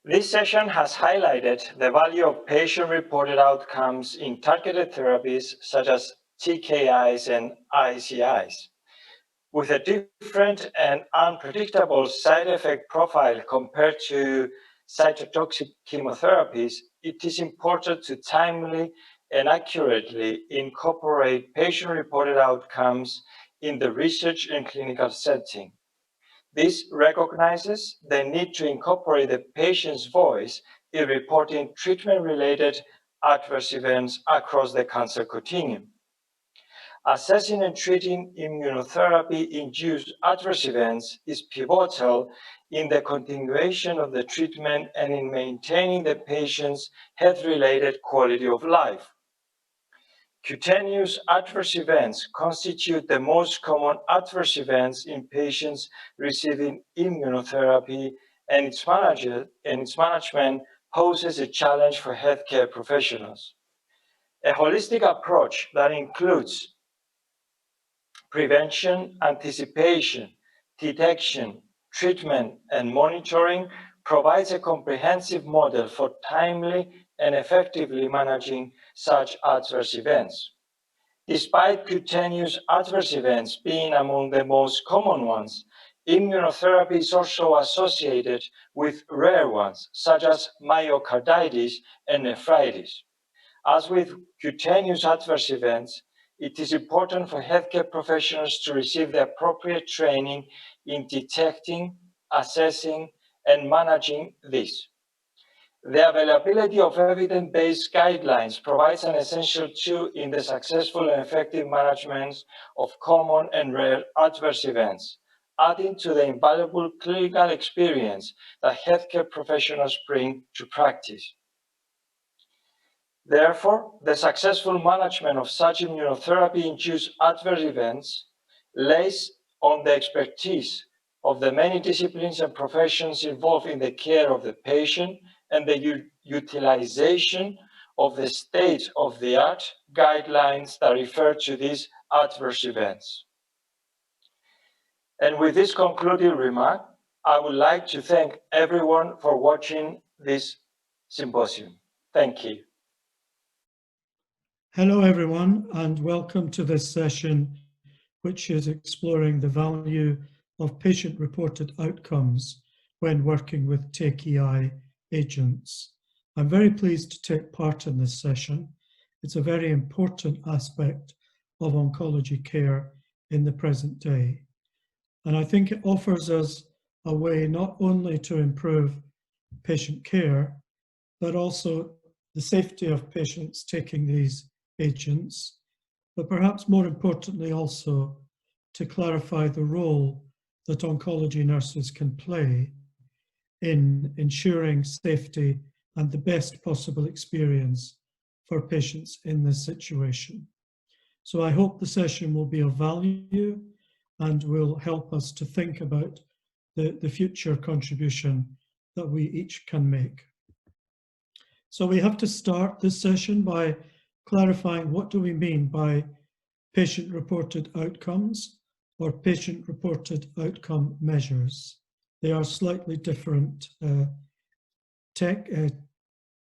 This session has highlighted the value of patient-reported outcomes in targeted therapies such as TKIs and ICIs. With a different and unpredictable side effect profile compared to cytotoxic chemotherapies, it is important to timely and accurately incorporate patient-reported outcomes in the research and clinical setting. This recognizes the need to incorporate the patient's voice in reporting treatment-related adverse events across the cancer continuum. Assessing and treating immunotherapy-induced adverse events is pivotal in the continuation of the treatment and in maintaining the patient's health-related quality of life. Cutaneous adverse events constitute the most common adverse events in patients receiving immunotherapy, and its management poses a challenge for healthcare professionals. A holistic approach that includes prevention, anticipation, detection, treatment, and monitoring provides a comprehensive model for timely and effectively managing such adverse events. Despite cutaneous adverse events being among the most common ones, immunotherapy is also associated with rare ones, such as myocarditis and nephritis. As with cutaneous adverse events, it is important for healthcare professionals to receive the appropriate training in detecting, assessing, and managing this. The availability of evidence-based guidelines provides an essential tool in the successful and effective management of common and rare adverse events, adding to the invaluable clinical experience that healthcare professionals bring to practice. Therefore, the successful management of such immunotherapy-induced adverse events lays on the expertise of the many disciplines and professions involved in the care of the patient and the utilization of the state-of-the-art guidelines that refer to these adverse events. And with this concluding remark, I would like to thank everyone for watching this symposium. Thank you. Hello, everyone, and welcome to this session, which is exploring the value of patient-reported outcomes when working with TKI agents. I'm very pleased to take part in this session. It's a very important aspect of oncology care in the present day. And I think it offers us a way not only to improve patient care, but also the safety of patients taking these agents, but perhaps more importantly also to clarify the role that oncology nurses can play in ensuring safety and the best possible experience for patients in this situation. So I hope the session will be of value and will help us to think about the future contribution that we each can make. So we have to start this session by clarifying what do we mean by patient-reported outcomes or patient-reported outcome measures. They are slightly different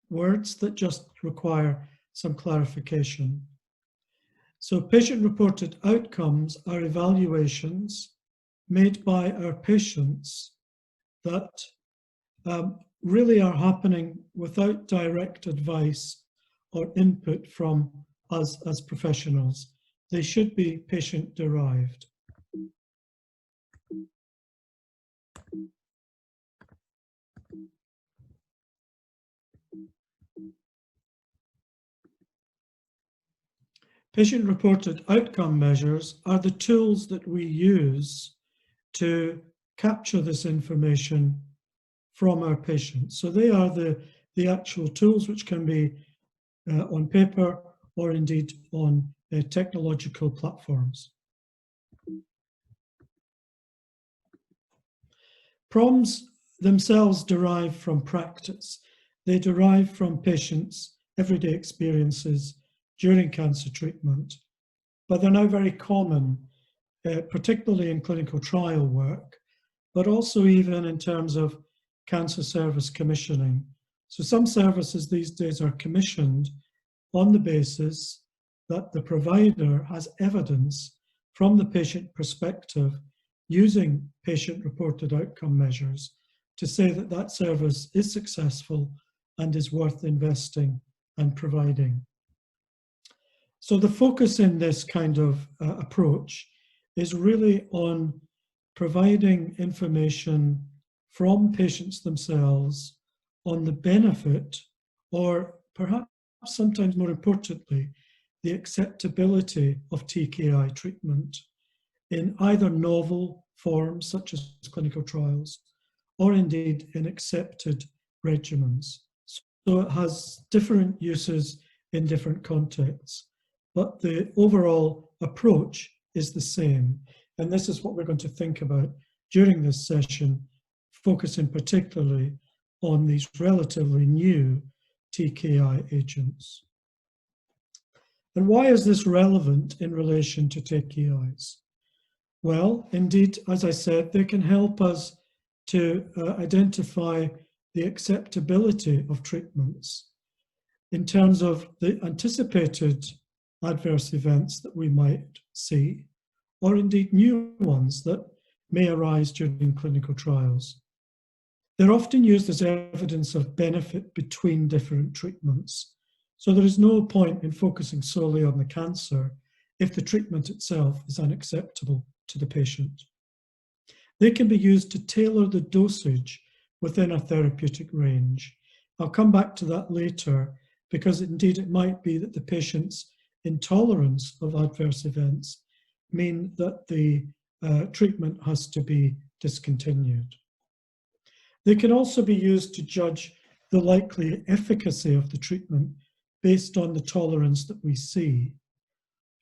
words that just require some clarification. So patient-reported outcomes are evaluations made by our patients that really are happening without direct advice or input from us as professionals. They should be patient-derived. Patient-reported outcome measures are the tools that we use to capture this information from our patients. So they are the actual tools which can be on paper or indeed on technological platforms. PROMS themselves derive from practice. They derive from patients' everyday experiences during cancer treatment, but they're now very common, particularly in clinical trial work, but also even in terms of cancer service commissioning. So some services these days are commissioned on the basis that the provider has evidence from the patient perspective using patient-reported outcome measures to say that that service is successful and is worth investing and providing. So the focus in this kind of approach is really on providing information from patients themselves on the benefit, or perhaps sometimes more importantly, the acceptability of TKI treatment in either novel forms such as clinical trials or indeed in accepted regimens. So it has different uses in different contexts, but the overall approach is the same. And this is what we're going to think about during this session, focusing particularly on these relatively new TKI agents. And why is this relevant in relation to TKIs? Well, indeed, as I said, they can help us to identify the acceptability of treatments in terms of the anticipated adverse events that we might see, or indeed new ones that may arise during clinical trials. They're often used as evidence of benefit between different treatments. So there is no point in focusing solely on the cancer if the treatment itself is unacceptable to the patient. They can be used to tailor the dosage within a therapeutic range. I'll come back to that later, because indeed it might be that the patient's intolerance of adverse events mean that the treatment has to be discontinued. They can also be used to judge the likely efficacy of the treatment based on the tolerance that we see.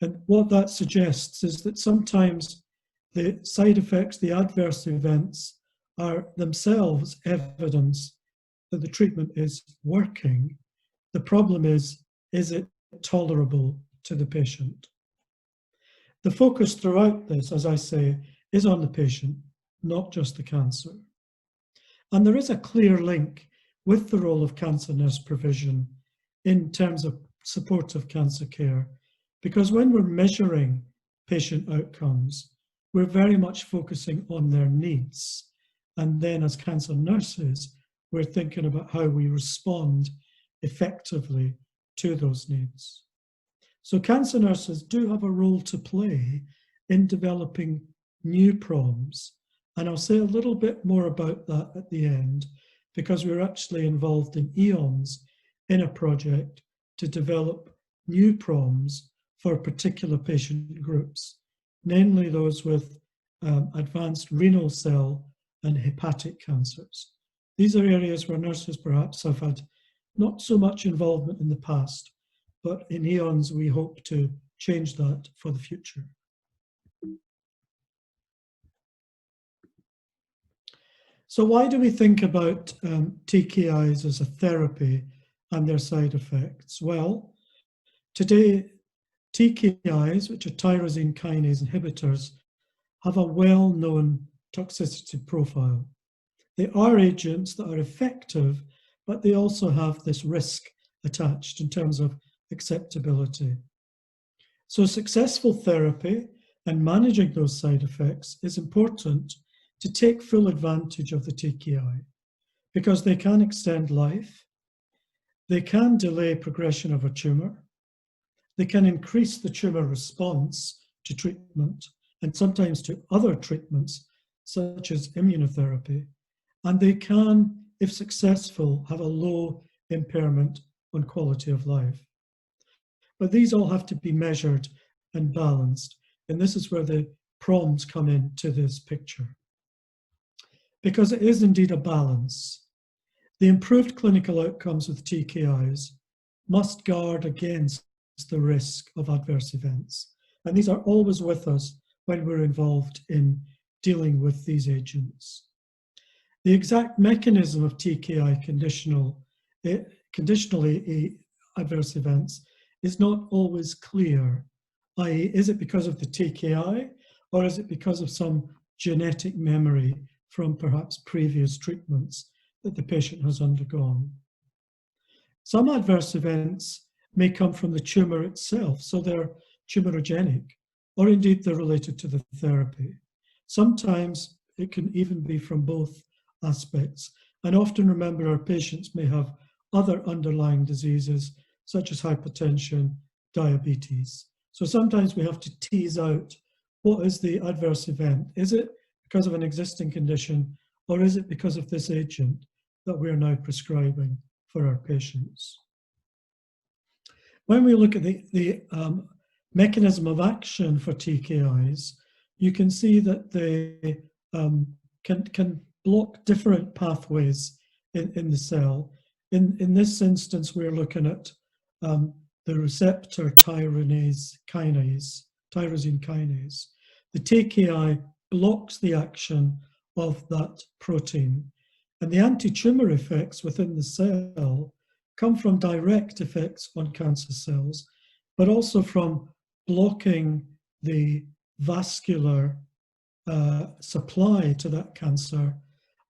And what that suggests is that sometimes the side effects, the adverse events, are themselves evidence that the treatment is working. The problem is it tolerable to the patient? The focus throughout this, as I say, is on the patient, not just the cancer. And there is a clear link with the role of cancer nurse provision in terms of supportive cancer care, because when we're measuring patient outcomes, we're very much focusing on their needs. And then as cancer nurses, we're thinking about how we respond effectively to those needs. So cancer nurses do have a role to play in developing new PROMS. And I'll say a little bit more about that at the end, because we're actually involved in Eons in a project to develop new PROMS for particular patient groups, namely those with advanced renal cell and hepatic cancers. These are areas where nurses perhaps have had not so much involvement in the past, but in Eons we hope to change that for the future. So why do we think about TKIs as a therapy and their side effects? Well, today TKIs, which are tyrosine kinase inhibitors, have a well-known toxicity profile. They are agents that are effective, but they also have this risk attached in terms of acceptability. So successful therapy and managing those side effects is important to take full advantage of the TKI, because they can extend life, they can delay progression of a tumour, they can increase the tumour response to treatment and sometimes to other treatments such as immunotherapy, and they can, if successful, have a low impairment on quality of life. But these all have to be measured and balanced, and this is where the PROMS come into this picture. Because it is indeed a balance. The improved clinical outcomes with TKIs must guard against the risk of adverse events. And these are always with us when we're involved in dealing with these agents. The exact mechanism of TKI conditionally adverse events is not always clear, i.e., is it because of the TKI or is it because of some genetic memory from perhaps previous treatments that the patient has undergone. Some adverse events may come from the tumour itself, so they're tumorigenic, or indeed they're related to the therapy. Sometimes it can even be from both aspects. And often, remember, our patients may have other underlying diseases such as hypertension, diabetes. So sometimes we have to tease out what is the adverse event. Is it because of an existing condition, or is it because of this agent that we're now prescribing for our patients? When we look at the mechanism of action for TKIs, you can see that they can block different pathways in the cell. In this instance, we're looking at the receptor tyrosine kinase. The TKI blocks the action of that protein, and the anti-tumor effects within the cell come from direct effects on cancer cells, but also from blocking the vascular supply to that cancer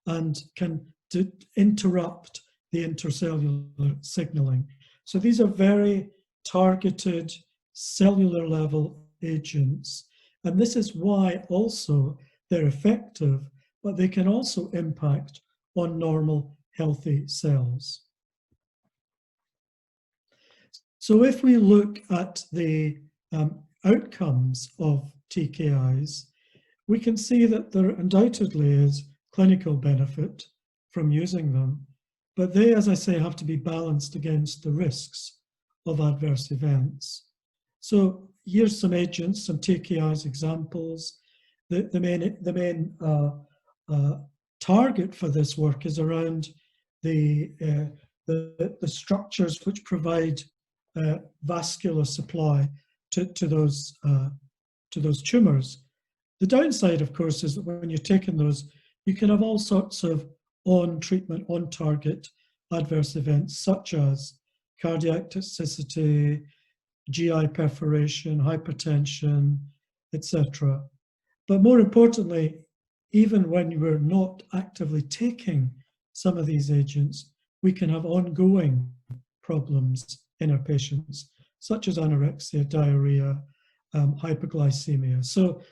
and can interrupt the intercellular signaling. So these are very targeted cellular level agents, and this is why also they're effective, but they can also impact on normal healthy cells. So if we look at the outcomes of TKIs, we can see that there undoubtedly is clinical benefit from using them, but they, as I say, have to be balanced against the risks of adverse events. So here's some agents, some TKIs examples. The main target for this work is around the structures which provide vascular supply to those tumors. The downside, of course, is that when you're taking those, you can have all sorts of on-treatment, on-target adverse events, such as cardiac toxicity, GI perforation, hypertension, etc. But more importantly, even when we're not actively taking some of these agents, we can have ongoing problems in our patients, such as anorexia, diarrhea, hypoglycemia. So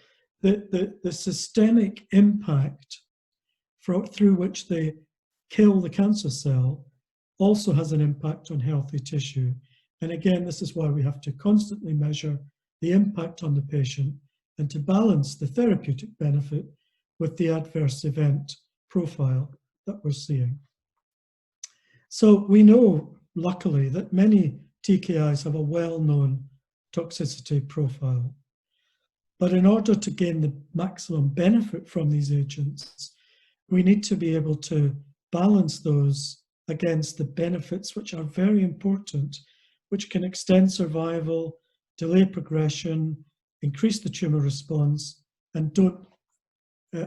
the systemic impact through which they kill the cancer cell also has an impact on healthy tissue. And again, this is why we have to constantly measure the impact on the patient and to balance the therapeutic benefit with the adverse event profile that we're seeing. So we know, luckily, that many TKIs have a well-known toxicity profile. But in order to gain the maximum benefit from these agents, we need to be able to balance those against the benefits which are very important, which can extend survival, delay progression, increase the tumor response, and don't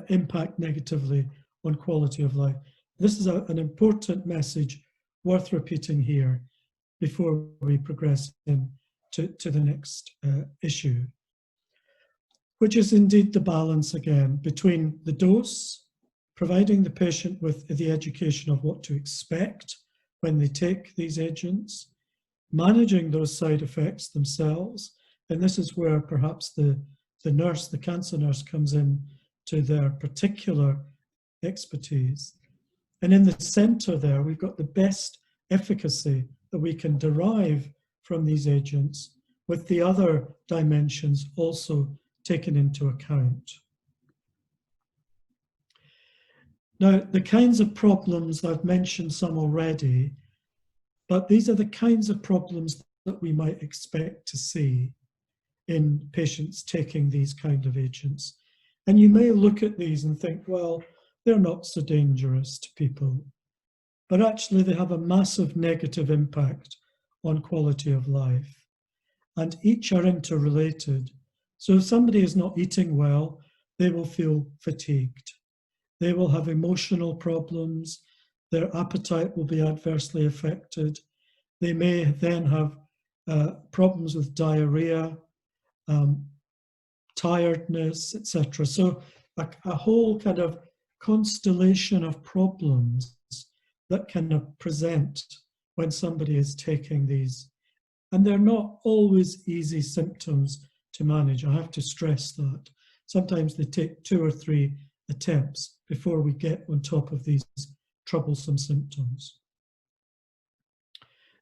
impact negatively on quality of life. This is an important message worth repeating here before we progress to the next issue, which is indeed the balance again between the dose, providing the patient with the education of what to expect when they take these agents, managing those side effects themselves, and this is where perhaps the nurse, the cancer nurse, comes in to their particular expertise. And in the center there, we've got the best efficacy that we can derive from these agents, with the other dimensions also taken into account. Now, the kinds of problems, I've mentioned some already, but these are the kinds of problems that we might expect to see in patients taking these kind of agents. And you may look at these and think, well, they're not so dangerous to people. But actually, they have a massive negative impact on quality of life. And each are interrelated. So if somebody is not eating well, they will feel fatigued. They will have emotional problems. Their appetite will be adversely affected. They may then have problems with diarrhea, tiredness, etc. So a whole kind of constellation of problems that can present when somebody is taking these. And they're not always easy symptoms to manage. I have to stress that. Sometimes they take 2 or 3 attempts before we get on top of these troublesome symptoms.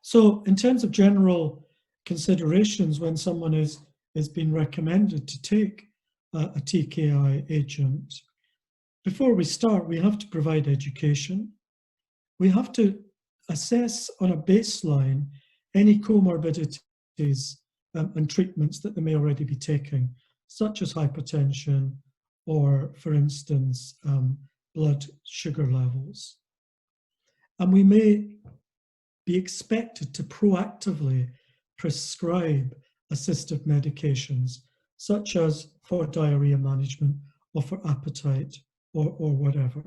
So in terms of general considerations when someone is being recommended to take a TKI agent, before we start, we have to provide education. We have to assess on a baseline any comorbidities and treatments that they may already be taking, such as hypertension or, for instance, blood sugar levels. And we may be expected to proactively prescribe assistive medications, such as for diarrhea management or for appetite or whatever.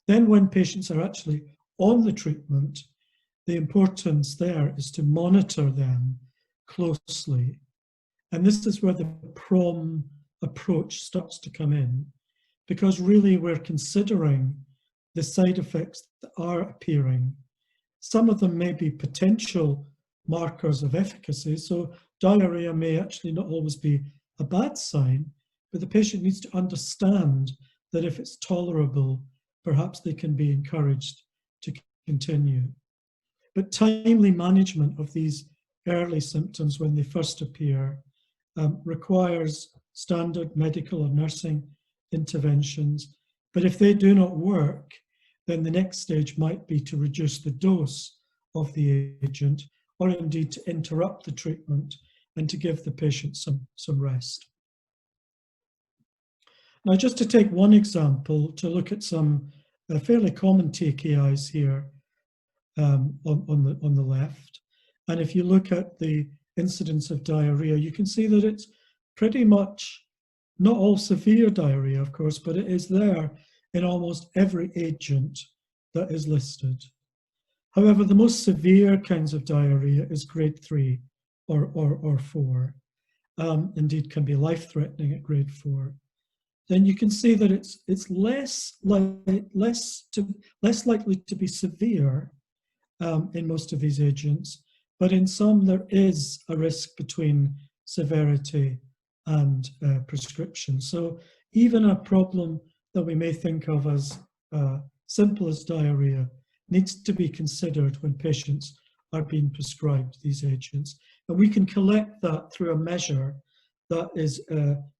Then when patients are actually on the treatment, the importance there is to monitor them closely. And this is where the PROMS approach starts to come in, because really we're considering the side effects that are appearing. Some of them may be potential markers of efficacy. So diarrhea may actually not always be a bad sign, but the patient needs to understand that if it's tolerable, perhaps they can be encouraged to continue. But timely management of these early symptoms when they first appear requires standard medical or nursing interventions. But if they do not work, then the next stage might be to reduce the dose of the agent, or indeed to interrupt the treatment and to give the patient some rest. Now, just to take one example, to look at some fairly common TKIs here on the left. And if you look at the incidence of diarrhea, you can see that it's pretty much not all severe diarrhea, of course, but it is there in almost every agent that is listed. However, the most severe kinds of diarrhea is grade 3 or 4. Indeed, can be life-threatening at grade 4. Then you can see that it's less likely to be severe in most of these agents, but in some there is a risk between severity and prescription. So even a problem that we may think of as simple as diarrhea needs to be considered when patients are being prescribed these agents. And we can collect that through a measure that is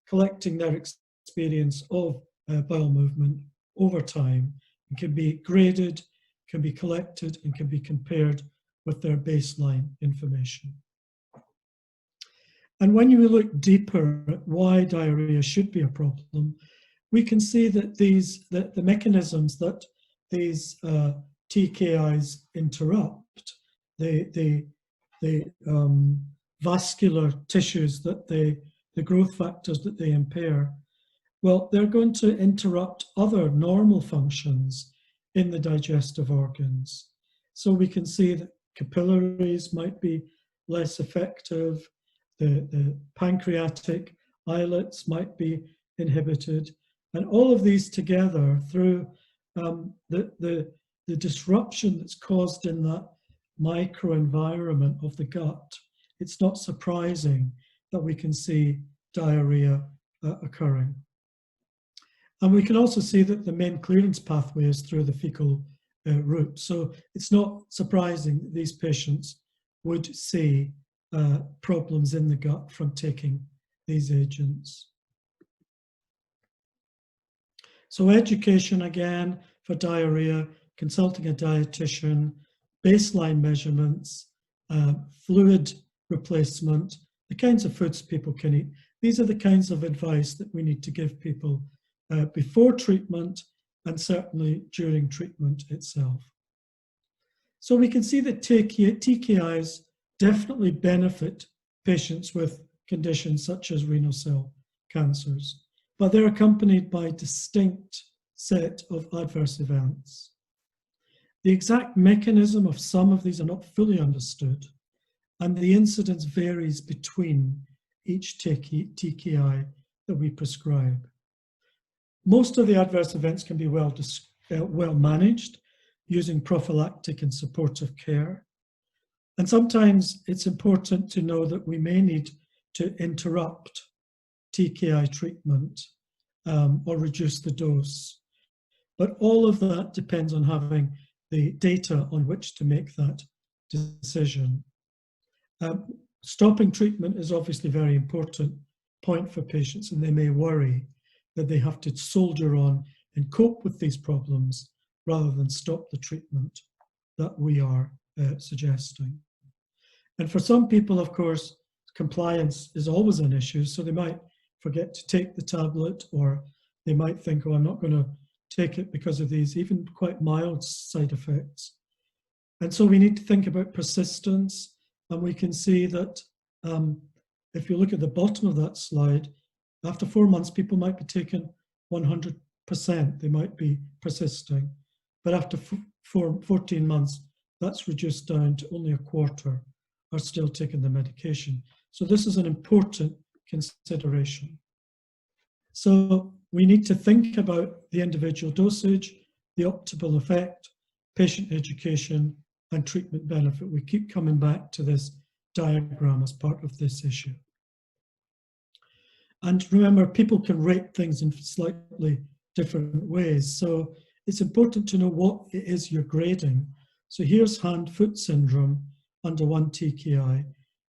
collecting their experience of bowel movement over time. It can be graded, can be collected, and can be compared with their baseline information. And when you look deeper at why diarrhea should be a problem, we can see that the mechanisms that these TKIs interrupt, the vascular tissues that the growth factors that they impair, well, they're going to interrupt other normal functions in the digestive organs. So we can see that capillaries might be less effective, the pancreatic islets might be inhibited, and all of these together through the disruption that's caused in that microenvironment of the gut, it's not surprising that we can see diarrhea occurring. And we can also see that the main clearance pathway is through the fecal route. So it's not surprising that these patients would see problems in the gut from taking these agents. So education, again, for diarrhea, consulting a dietitian, baseline measurements, fluid replacement, the kinds of foods people can eat. These are the kinds of advice that we need to give people before treatment and certainly during treatment itself. So we can see that TKIs definitely benefit patients with conditions such as renal cell cancers, but they're accompanied by a distinct set of adverse events. The exact mechanism of some of these are not fully understood, and the incidence varies between each TKI that we prescribe. Most of the adverse events can be well managed. using prophylactic and supportive care. And sometimes it's important to know that we may need to interrupt TKI treatment or reduce the dose. But all of that depends on having the data on which to make that decision. Stopping treatment is obviously a very important point for patients, and they may worry that they have to soldier on and cope with these problems rather than stop the treatment that we are suggesting. And for some people, of course, compliance is always an issue, so they might forget to take the tablet, or they might think, oh, I'm not going to take it because of these even quite mild side effects. And so we need to think about persistence, and we can see that if you look at the bottom of that slide, after 4 months, people might be taking 100%, they might be persisting, but after 14 months, that's reduced down to only a quarter are still taking the medication. So this is an important consideration. So we need to think about the individual dosage, the optimal effect, patient education, and treatment benefit. We keep coming back to this diagram as part of this issue. And remember, people can rate things in slightly different ways. So it's important to know what it is you're grading. So here's hand-foot syndrome under 1 TKI,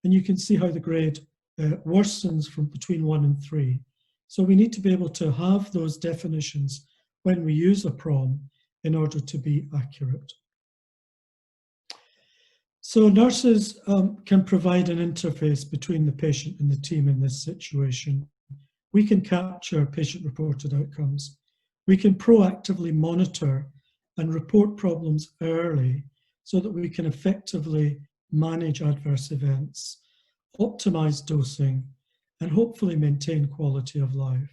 and you can see how the grade worsens from between 1 and 3. So we need to be able to have those definitions when we use a PROM in order to be accurate. So nurses can provide an interface between the patient and the team in this situation. We can capture patient-reported outcomes. We can proactively monitor and report problems early so that we can effectively manage adverse events, optimize dosing, and hopefully maintain quality of life.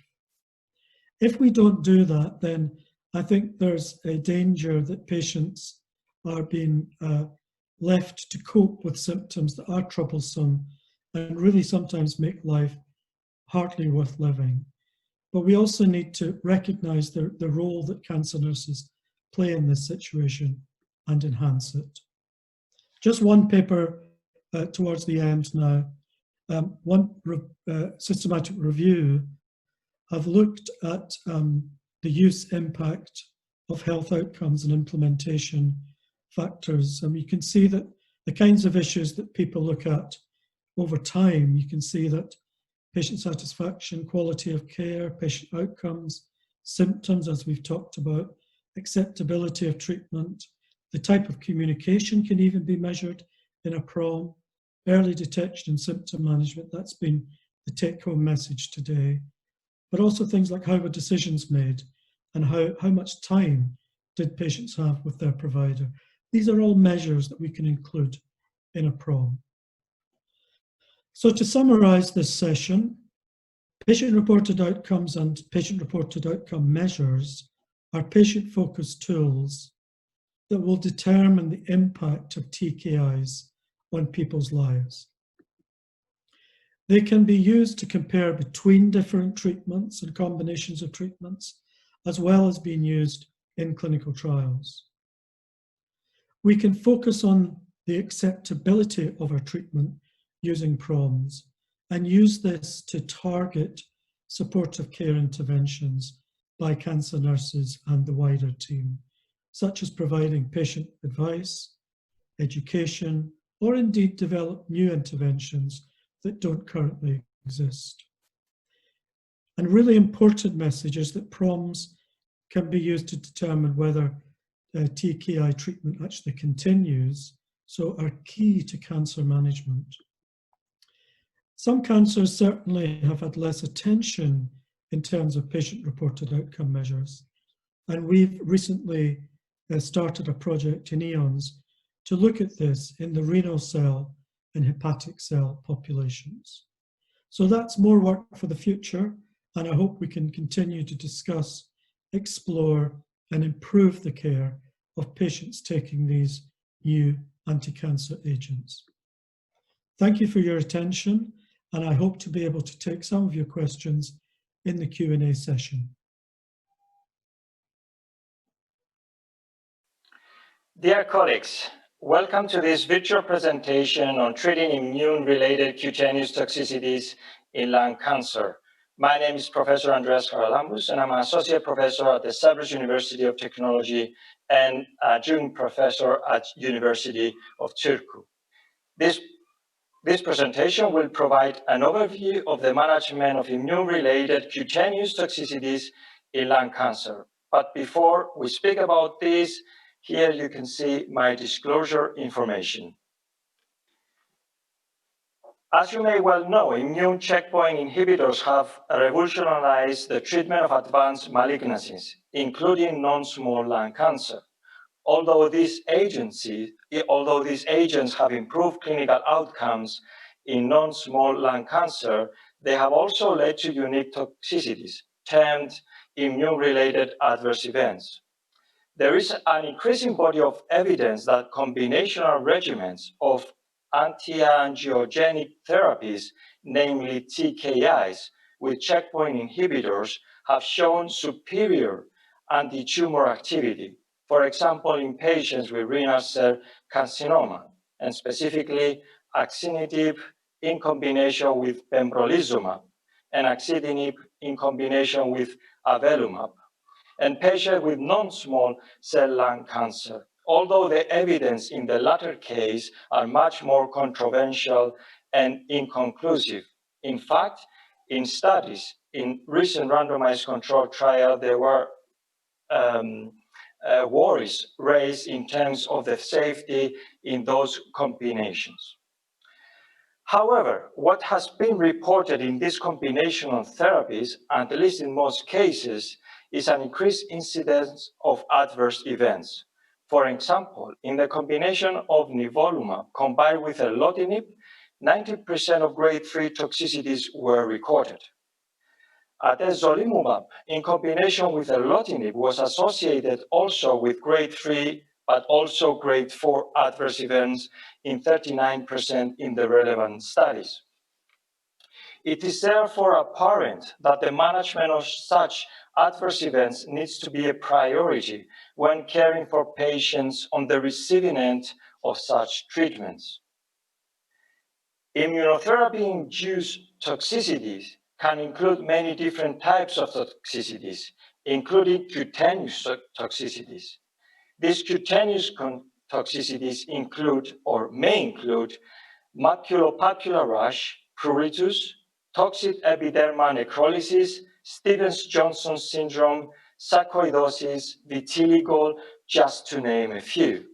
If we don't do that, then I think there's a danger that patients are being left to cope with symptoms that are troublesome and really sometimes make life hardly worth living. But we also need to recognize the role that cancer nurses play in this situation and enhance it. Just one paper towards the end now. One systematic review have looked at the use impact of health outcomes and implementation factors. You can see that the kinds of issues that people look at over time, you can see that patient satisfaction, quality of care, patient outcomes, symptoms, as we've talked about, acceptability of treatment, the type of communication can even be measured in a PROM, early detection and symptom management, that's been the take-home message today. But also things like how were decisions made and how much time did patients have with their provider. These are all measures that we can include in a PROM. So to summarize this session, patient-reported outcomes and patient-reported outcome measures are patient-focused tools that will determine the impact of TKIs on people's lives. They can be used to compare between different treatments and combinations of treatments, as well as being used in clinical trials. We can focus on the acceptability of our treatment using PROMS and use this to target supportive care interventions by cancer nurses and the wider team, such as providing patient advice, education, or indeed develop new interventions that don't currently exist. And really important message is that PROMS can be used to determine whether TKI treatment actually continues, so are key to cancer management. Some cancers certainly have had less attention in terms of patient-reported outcome measures, and we've recently started a project in Eons to look at this in the renal cell and hepatic cell populations. So that's more work for the future, and I hope we can continue to discuss, explore, and improve the care of patients taking these new anti-cancer agents. Thank you for your attention, and I hope to be able to take some of your questions in the Q&A session. Dear colleagues, welcome to this virtual presentation on treating immune-related cutaneous toxicities in lung cancer. My name is Professor Andreas Charalambous, and I'm an associate professor at the Cyprus University of Technology and adjunct professor at University of Turku. This presentation will provide an overview of the management of immune-related cutaneous toxicities in lung cancer. But before we speak about this, here you can see my disclosure information. As you may well know, immune checkpoint inhibitors have revolutionized the treatment of advanced malignancies, including non-small lung cancer. Although these agents have improved clinical outcomes in non-small lung cancer, they have also led to unique toxicities, termed immune-related adverse events. There is an increasing body of evidence that combinational regimens of anti-angiogenic therapies, namely TKIs, with checkpoint inhibitors, have shown superior anti-tumor activity. For example, in patients with renal cell carcinoma, and specifically axitinib in combination with pembrolizumab, and axitinib in combination with avelumab, and patients with non-small cell lung cancer, although the evidence in the latter case are much more controversial and inconclusive. In fact, in studies, in recent randomized controlled trial, there were worries raised in terms of the safety in those combinations. However, what has been reported in these combinational therapies, at least in most cases, is an increased incidence of adverse events. For example, in the combination of nivolumab combined with erlotinib, 90% of grade 3 toxicities were recorded. Atezolimumab in combination with erlotinib was associated also with grade 3, but also grade 4 adverse events in 39% in the relevant studies. It is therefore apparent that the management of such adverse events needs to be a priority when caring for patients on the receiving end of such treatments. Immunotherapy-induced toxicities can include many different types of toxicities, including cutaneous toxicities. These cutaneous toxicities include, or may include, maculopapular rash, pruritus, toxic epidermal necrolysis, Stevens-Johnson syndrome, sarcoidosis, vitiligo, just to name a few.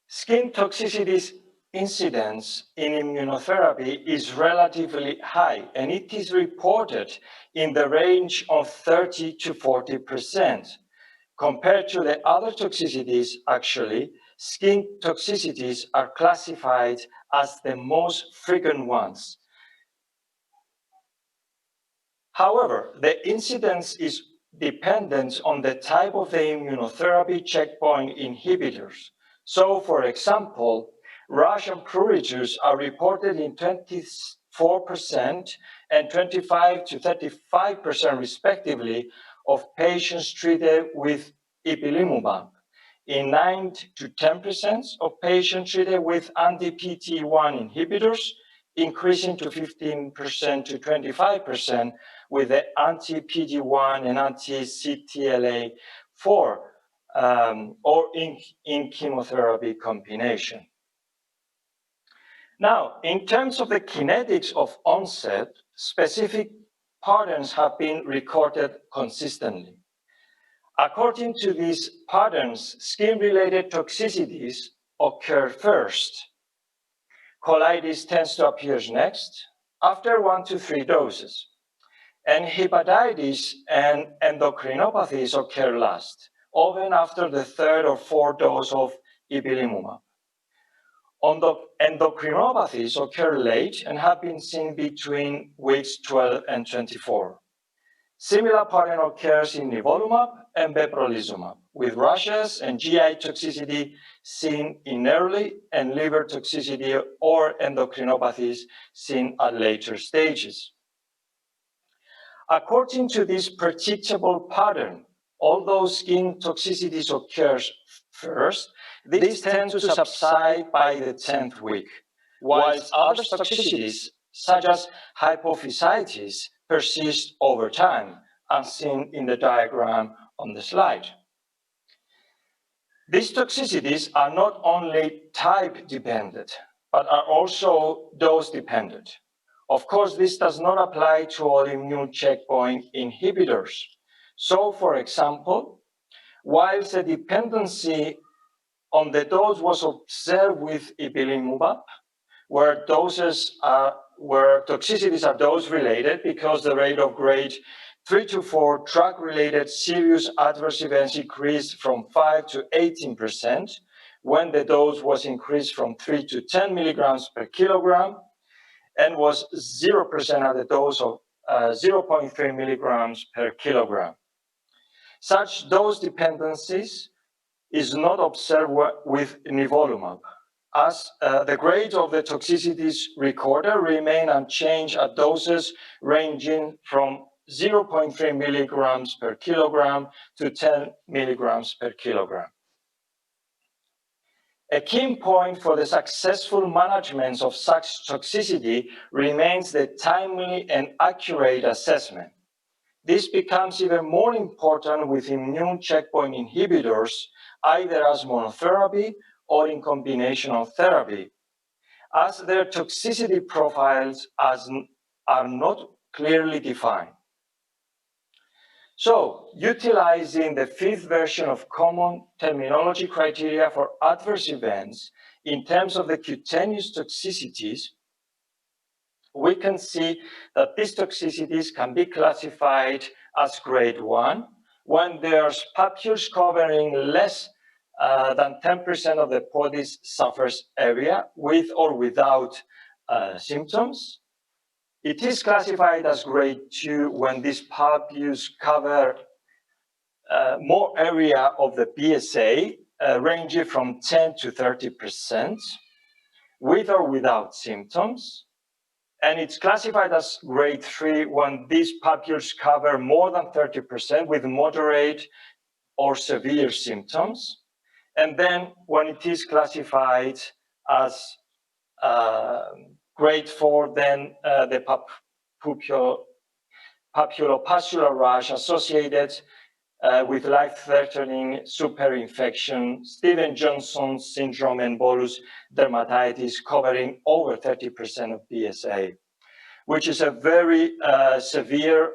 Skin toxicities incidence in immunotherapy is relatively high, and it is reported in the range of 30 to 40%. Compared to the other toxicities, actually, skin toxicities are classified as the most frequent ones. However, the incidence is dependent on the type of the immunotherapy checkpoint inhibitors. So, for example, rash and pruritus are reported in 24% and 25 to 35% respectively of patients treated with ipilimumab, in 9 to 10% of patients treated with anti-PD-1 inhibitors, increasing to 15% to 25% with the anti-PD-1 and anti-CTLA-4 or in chemotherapy combination. Now, in terms of the kinetics of onset, specific patterns have been recorded consistently. According to these patterns, skin-related toxicities occur first. Colitis tends to appear next, after 1 to 3 doses. And hepatitis and endocrinopathies occur last, often after the 3rd or 4th dose of ipilimumab. Endocrinopathies occur late and have been seen between weeks 12 and 24. Similar pattern occurs in nivolumab and pembrolizumab, with rashes and GI toxicity seen in early and liver toxicity or endocrinopathies seen at later stages. According to this predictable pattern, although skin toxicities occurs first, these tend to subside by the 10th week, whilst other toxicities, such as hypophysitis, persist over time, as seen in the diagram on the slide. These toxicities are not only type-dependent, but are also dose-dependent. Of course, this does not apply to all immune checkpoint inhibitors. So, for example, whilst a dependency on the dose was observed with ipilimumab, where toxicities are dose-related because the rate of grade 3 to 4 drug-related serious adverse events increased from 5 to 18% when the dose was increased from 3 to 10 milligrams per kilogram and was 0% at the dose of 0.3 milligrams per kilogram. Such dose dependencies is not observed with nivolumab, as the grade of the toxicities recorded remain unchanged at doses ranging from 0.3 milligrams per kilogram to 10 milligrams per kilogram. A key point for the successful management of such toxicity remains the timely and accurate assessment. This becomes even more important with immune checkpoint inhibitors, either as monotherapy or in combinational therapy, as their toxicity profiles are not clearly defined. So, utilizing the fifth version of common terminology criteria for adverse events in terms of the cutaneous toxicities, we can see that these toxicities can be classified as grade 1 when there's papules covering less than 10% of the body's surface area with or without symptoms. It is classified as grade 2 when these papules cover more area of the BSA, ranging from 10 to 30%, with or without symptoms. And it's classified as grade 3 when these papules cover more than 30% with moderate or severe symptoms. And then when it is classified as grade 4, then the papulopustular rash associated with life-threatening superinfection, Stevens-Johnson syndrome, and bullous dermatitis covering over 30% of BSA, which is a very severe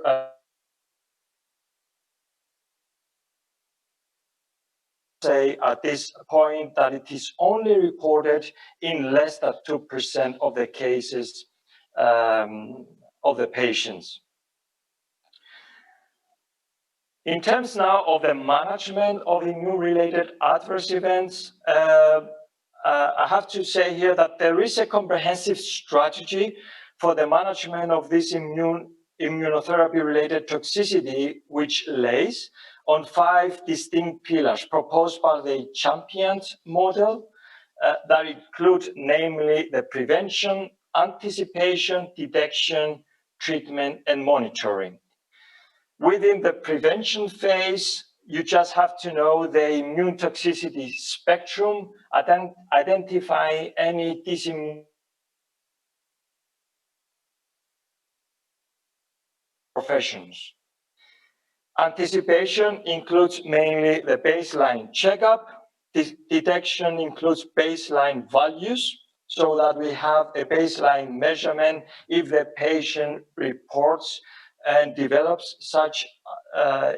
say at this point that it is only reported in less than 2% of the cases of the patients. In terms now of the management of immune-related adverse events, I have to say here that there is a comprehensive strategy for the management of this immunotherapy-related toxicity, which lays on 5 distinct pillars proposed by the championed model that include namely the prevention, anticipation, detection, treatment, and monitoring. Within the prevention phase, you just have to know the immune toxicity spectrum, identify any disease professions. Anticipation includes mainly the baseline checkup. Detection includes baseline values so that we have a baseline measurement if the patient reports and develops such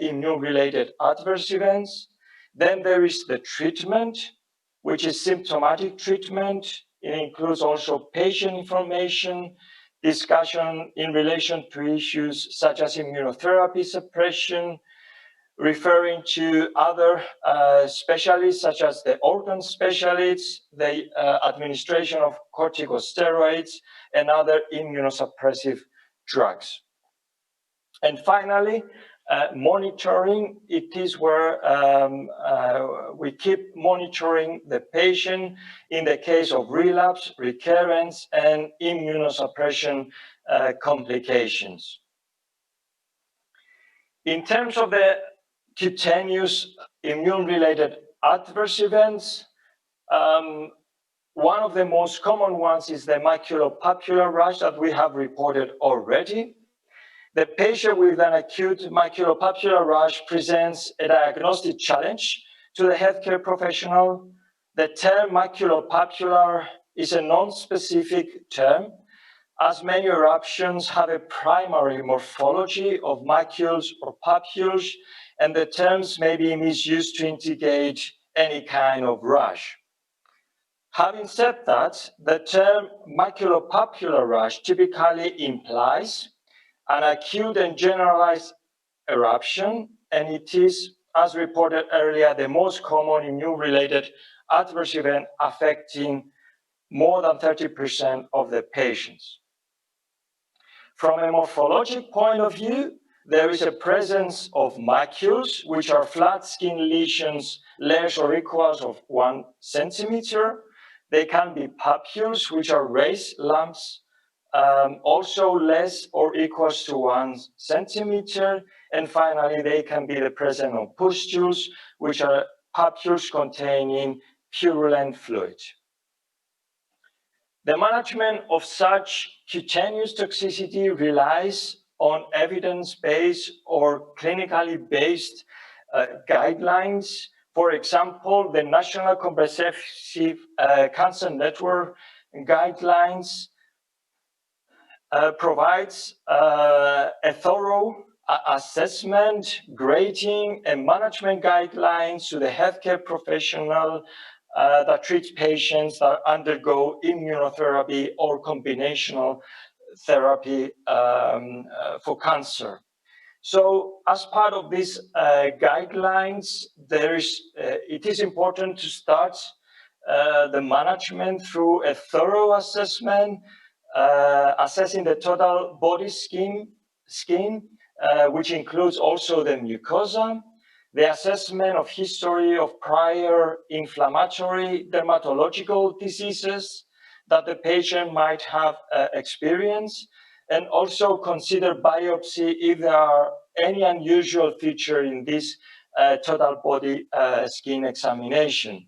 immune-related adverse events. Then there is the treatment, which is symptomatic treatment. It includes also patient information, discussion in relation to issues such as immunotherapy suppression, referring to other specialists such as the organ specialists, the administration of corticosteroids, and other immunosuppressive drugs. And finally, monitoring, it is where we keep monitoring the patient in the case of relapse, recurrence, and immunosuppression complications. In terms of the cutaneous immune-related adverse events, one of the most common ones is the maculopapular rash that we have reported already. The patient with an acute maculopapular rash presents a diagnostic challenge to the healthcare professional. The term maculopapular is a non-specific term, as many eruptions have a primary morphology of macules or papules, and the terms may be misused to indicate any kind of rash. Having said that, the term maculopapular rash typically implies an acute and generalized eruption, and it is, as reported earlier, the most common immune-related adverse event affecting more than 30% of the patients. From a morphologic point of view, there is a presence of macules, which are flat skin lesions less or equals of 1 centimeter. They can be papules, which are raised lumps, also less or equals to 1 centimeter. And finally, they can be the presence of pustules, which are papules containing purulent fluid. The management of such cutaneous toxicity relies on evidence-based or clinically based guidelines. For example, the National Comprehensive Cancer Network guidelines provides a thorough assessment, grading, and management guidelines to the healthcare professional that treats patients that undergo immunotherapy or combinational therapy for cancer. So as part of these guidelines, it is important to start the management through a thorough assessment, assessing the total body skin, which includes also the mucosa, the assessment of history of prior inflammatory dermatological diseases that the patient might have experienced, and also consider biopsy if there are any unusual feature in this total body skin examination.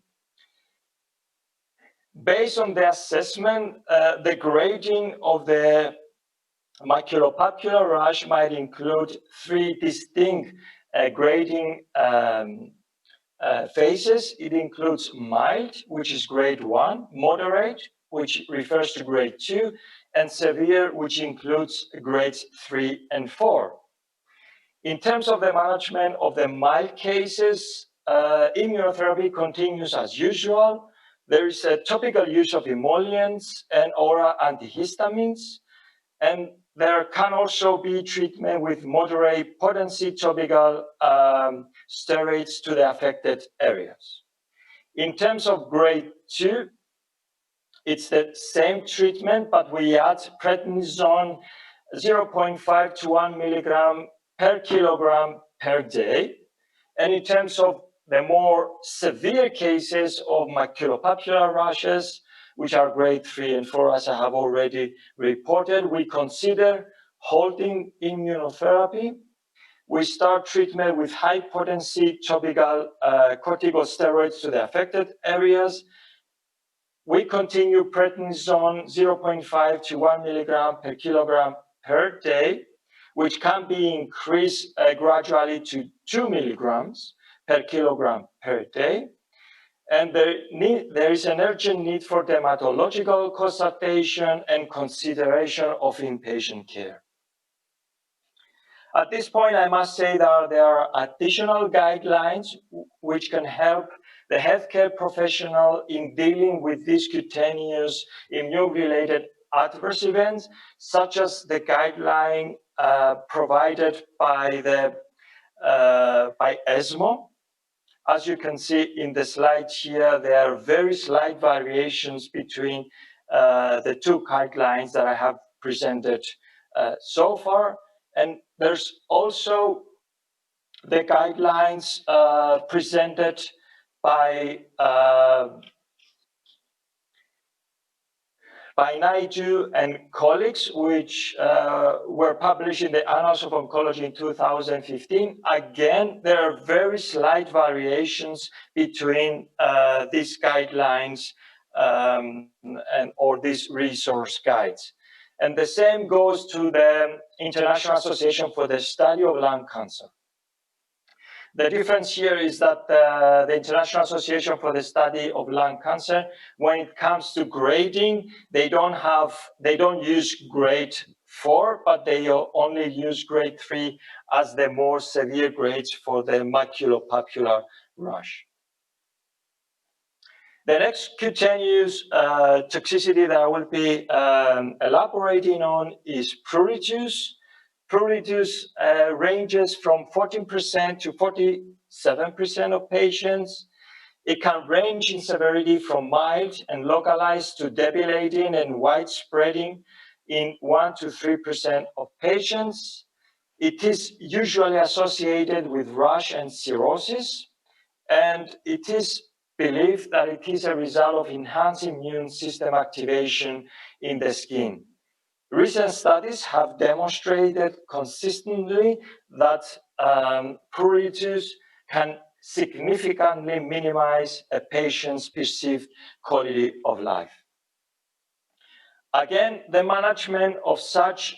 Based on the assessment, the grading of the maculopapular rash might include 3 distinct grading phases. It includes mild, which is grade 1, moderate, which refers to grade 2, and severe, which includes grades 3 and 4. In terms of the management of the mild cases, immunotherapy continues as usual. There is a topical use of emollients and oral antihistamines, and there can also be treatment with moderate potency topical steroids to the affected areas. In terms of grade 2, it's the same treatment, but we add prednisone 0.5 to 1 milligram per kilogram per day. And in terms of the more severe cases of maculopapular rashes, which are grade 3 and 4, as I have already reported, we consider halting immunotherapy. We start treatment with high-potency topical corticosteroids to the affected areas. We continue prednisone 0.5 to 1 milligram per kilogram per day, which can be increased gradually to 2 milligrams per kilogram per day. And there is an urgent need for dermatological consultation and consideration of inpatient care. At this point, I must say that there are additional guidelines which can help the healthcare professional in dealing with these cutaneous immune-related adverse events, such as the guideline provided by ESMO. As you can see in the slide here, there are very slight variations between the 2 guidelines that I have presented so far. And there's also the guidelines presented by by Naidu and colleagues, which were published in the Annals of Oncology in 2015. Again, there are very slight variations between these guidelines or these resource guides. And the same goes to the International Association for the Study of Lung Cancer. The difference here is that the International Association for the Study of Lung Cancer, when it comes to grading, they don't use grade 4, but they only use grade 3 as the more severe grades for the maculopapular rash. The next cutaneous toxicity that I will be elaborating on is pruritus. Pruritus ranges from 14% to 47% of patients. It can range in severity from mild and localized to debilitating and widespreading in 1 to 3% of patients. It is usually associated with rash and cirrhosis, and it is believed that it is a result of enhanced immune system activation in the skin. Recent studies have demonstrated consistently that pruritus can significantly minimize a patient's perceived quality of life. Again, the management of such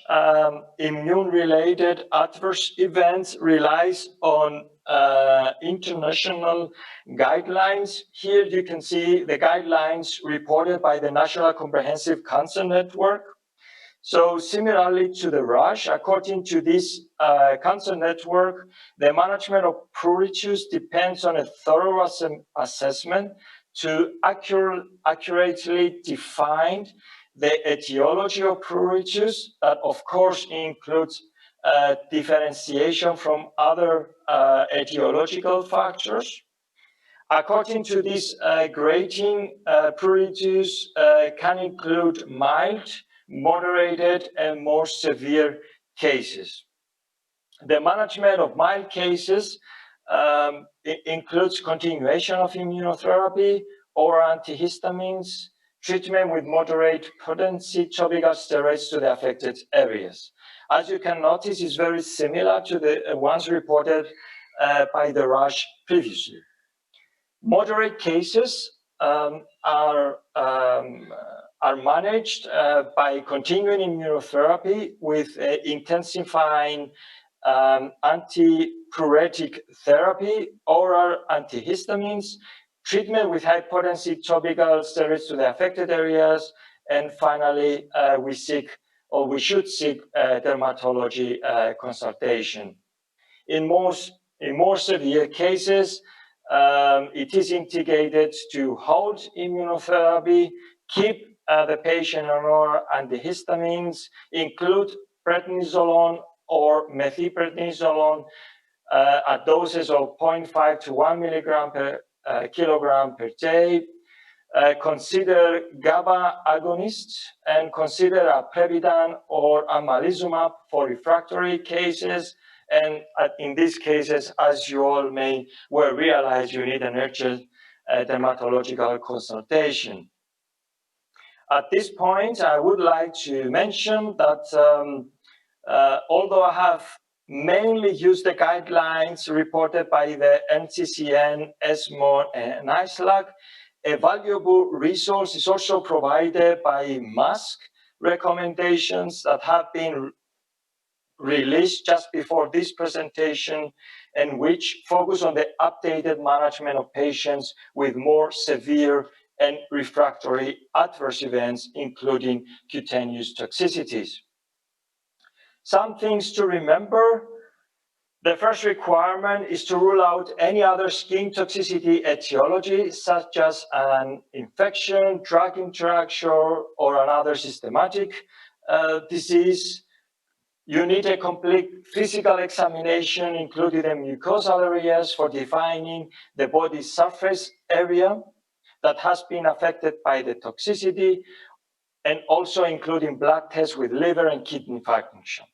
immune-related adverse events relies on international guidelines. Here you can see the guidelines reported by the National Comprehensive Cancer Network. So similarly to the rash, according to this cancer network, the management of pruritus depends on a thorough assessment to accurately define the etiology of pruritus. That of course includes differentiation from other etiological factors. According to this grading, pruritus can include mild, moderated, and more severe cases. The management of mild cases includes continuation of immunotherapy or antihistamines, treatment with moderate potency topical steroids to the affected areas. As you can notice, it's very similar to the ones reported by the rash previously. Moderate cases are managed by continuing immunotherapy with intensifying antipruritic therapy, oral antihistamines, treatment with high-potency topical steroids to the affected areas, and finally, we should seek dermatology consultation. In more severe cases, it is indicated to halt immunotherapy, keep the patient on oral antihistamines, include prednisolone or methylprednisolone at doses of 0.5 to 1 milligram per kilogram per day, consider GABA agonists, and consider Previdan or amalizumab for refractory cases. And in these cases, as you all may well realize, you need an urgent dermatological consultation. At this point, I would like to mention that although I have mainly used the guidelines reported by the NCCN, ESMO, and ISLAC, a valuable resource is also provided by MASC recommendations that have been released just before this presentation, and which focus on the updated management of patients with more severe and refractory adverse events, including cutaneous toxicities. Some things to remember. The first requirement is to rule out any other skin toxicity etiology, such as an infection, drug interaction, or another systematic disease. You need a complete physical examination, including the mucosal areas, for defining the body surface area that has been affected by the toxicity, and also including blood tests with liver and kidney function.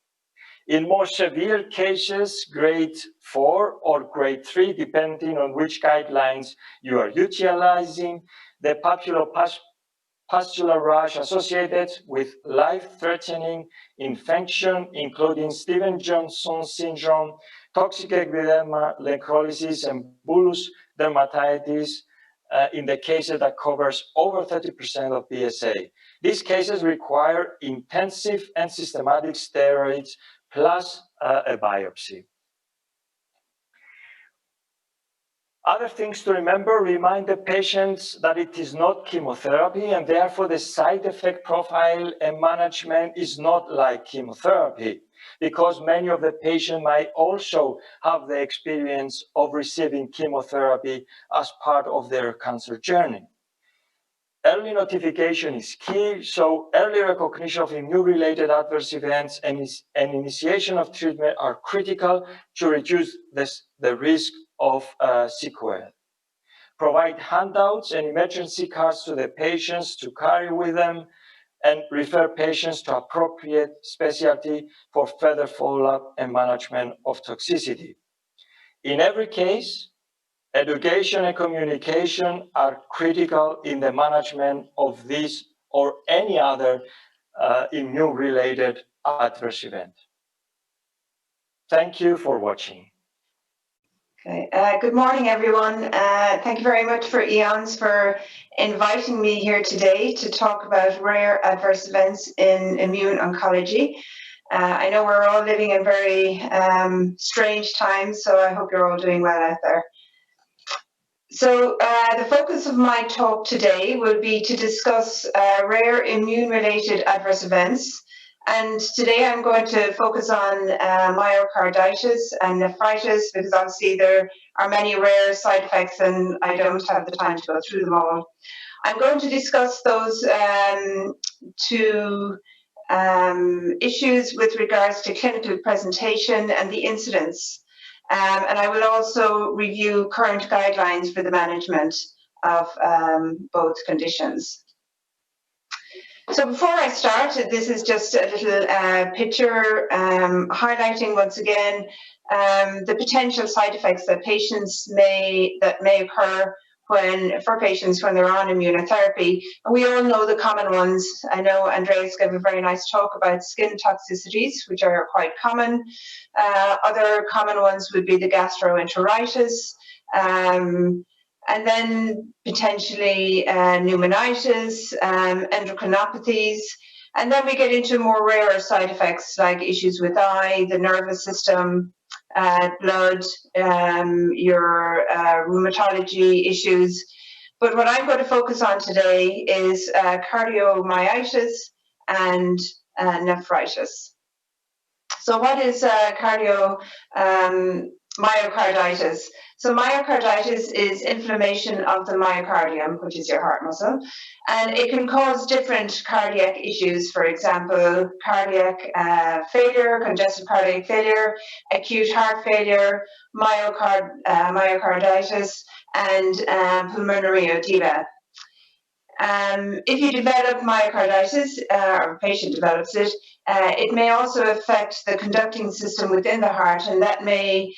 In more severe cases, grade 4 or grade 3, depending on which guidelines you are utilizing, the pustular rash associated with life-threatening infection, including Stevens-Johnson syndrome, toxic epidermal necrolysis, and bullous dermatitis in the cases that covers over 30% of PSA. These cases require intensive and systematic steroids plus a biopsy. Other things to remember: remind the patients that it is not chemotherapy, and therefore the side effect profile and management is not like chemotherapy, because many of the patients might also have the experience of receiving chemotherapy as part of their cancer journey. Early notification is key, so early recognition of immune-related adverse events and initiation of treatment are critical to reduce the risk of sequelae. Provide handouts and emergency cards to the patients to carry with them, and refer patients to appropriate specialty for further follow-up and management of toxicity. In every case, education and communication are critical in the management of this or any other immune-related adverse event. Thank you for watching. Okay. Good morning, everyone. Thank you very much for EONS for inviting me here today to talk about rare adverse events in immune oncology. I know we're all living in very strange times, so I hope you're all doing well out there. So the focus of my talk today will be to discuss rare immune-related adverse events. And today I'm going to focus on myocarditis and nephritis, because obviously there are many rare side effects and I don't have the time to go through them all. I'm going to discuss those two issues with regards to clinical presentation and the incidence. And I will also review current guidelines for the management of both conditions. So before I start, this is just a little picture highlighting once again the potential side effects that may occur for patients when they're on immunotherapy. And we all know the common ones. I know Andreas gave a very nice talk about skin toxicities, which are quite common. Other common ones would be the gastroenteritis, and then potentially pneumonitis, endocrinopathies, and then we get into more rarer side effects like issues with eye, the nervous system, blood, your rheumatology issues. But what I'm going to focus on today is cardiomyositis and nephritis. So what is myocarditis? So myocarditis is inflammation of the myocardium, which is your heart muscle, and it can cause different cardiac issues. For example, cardiac failure, congestive cardiac failure, acute heart failure, myocarditis, and pulmonary edema. If you develop myocarditis, or a patient develops it, it may also affect the conducting system within the heart, and that may,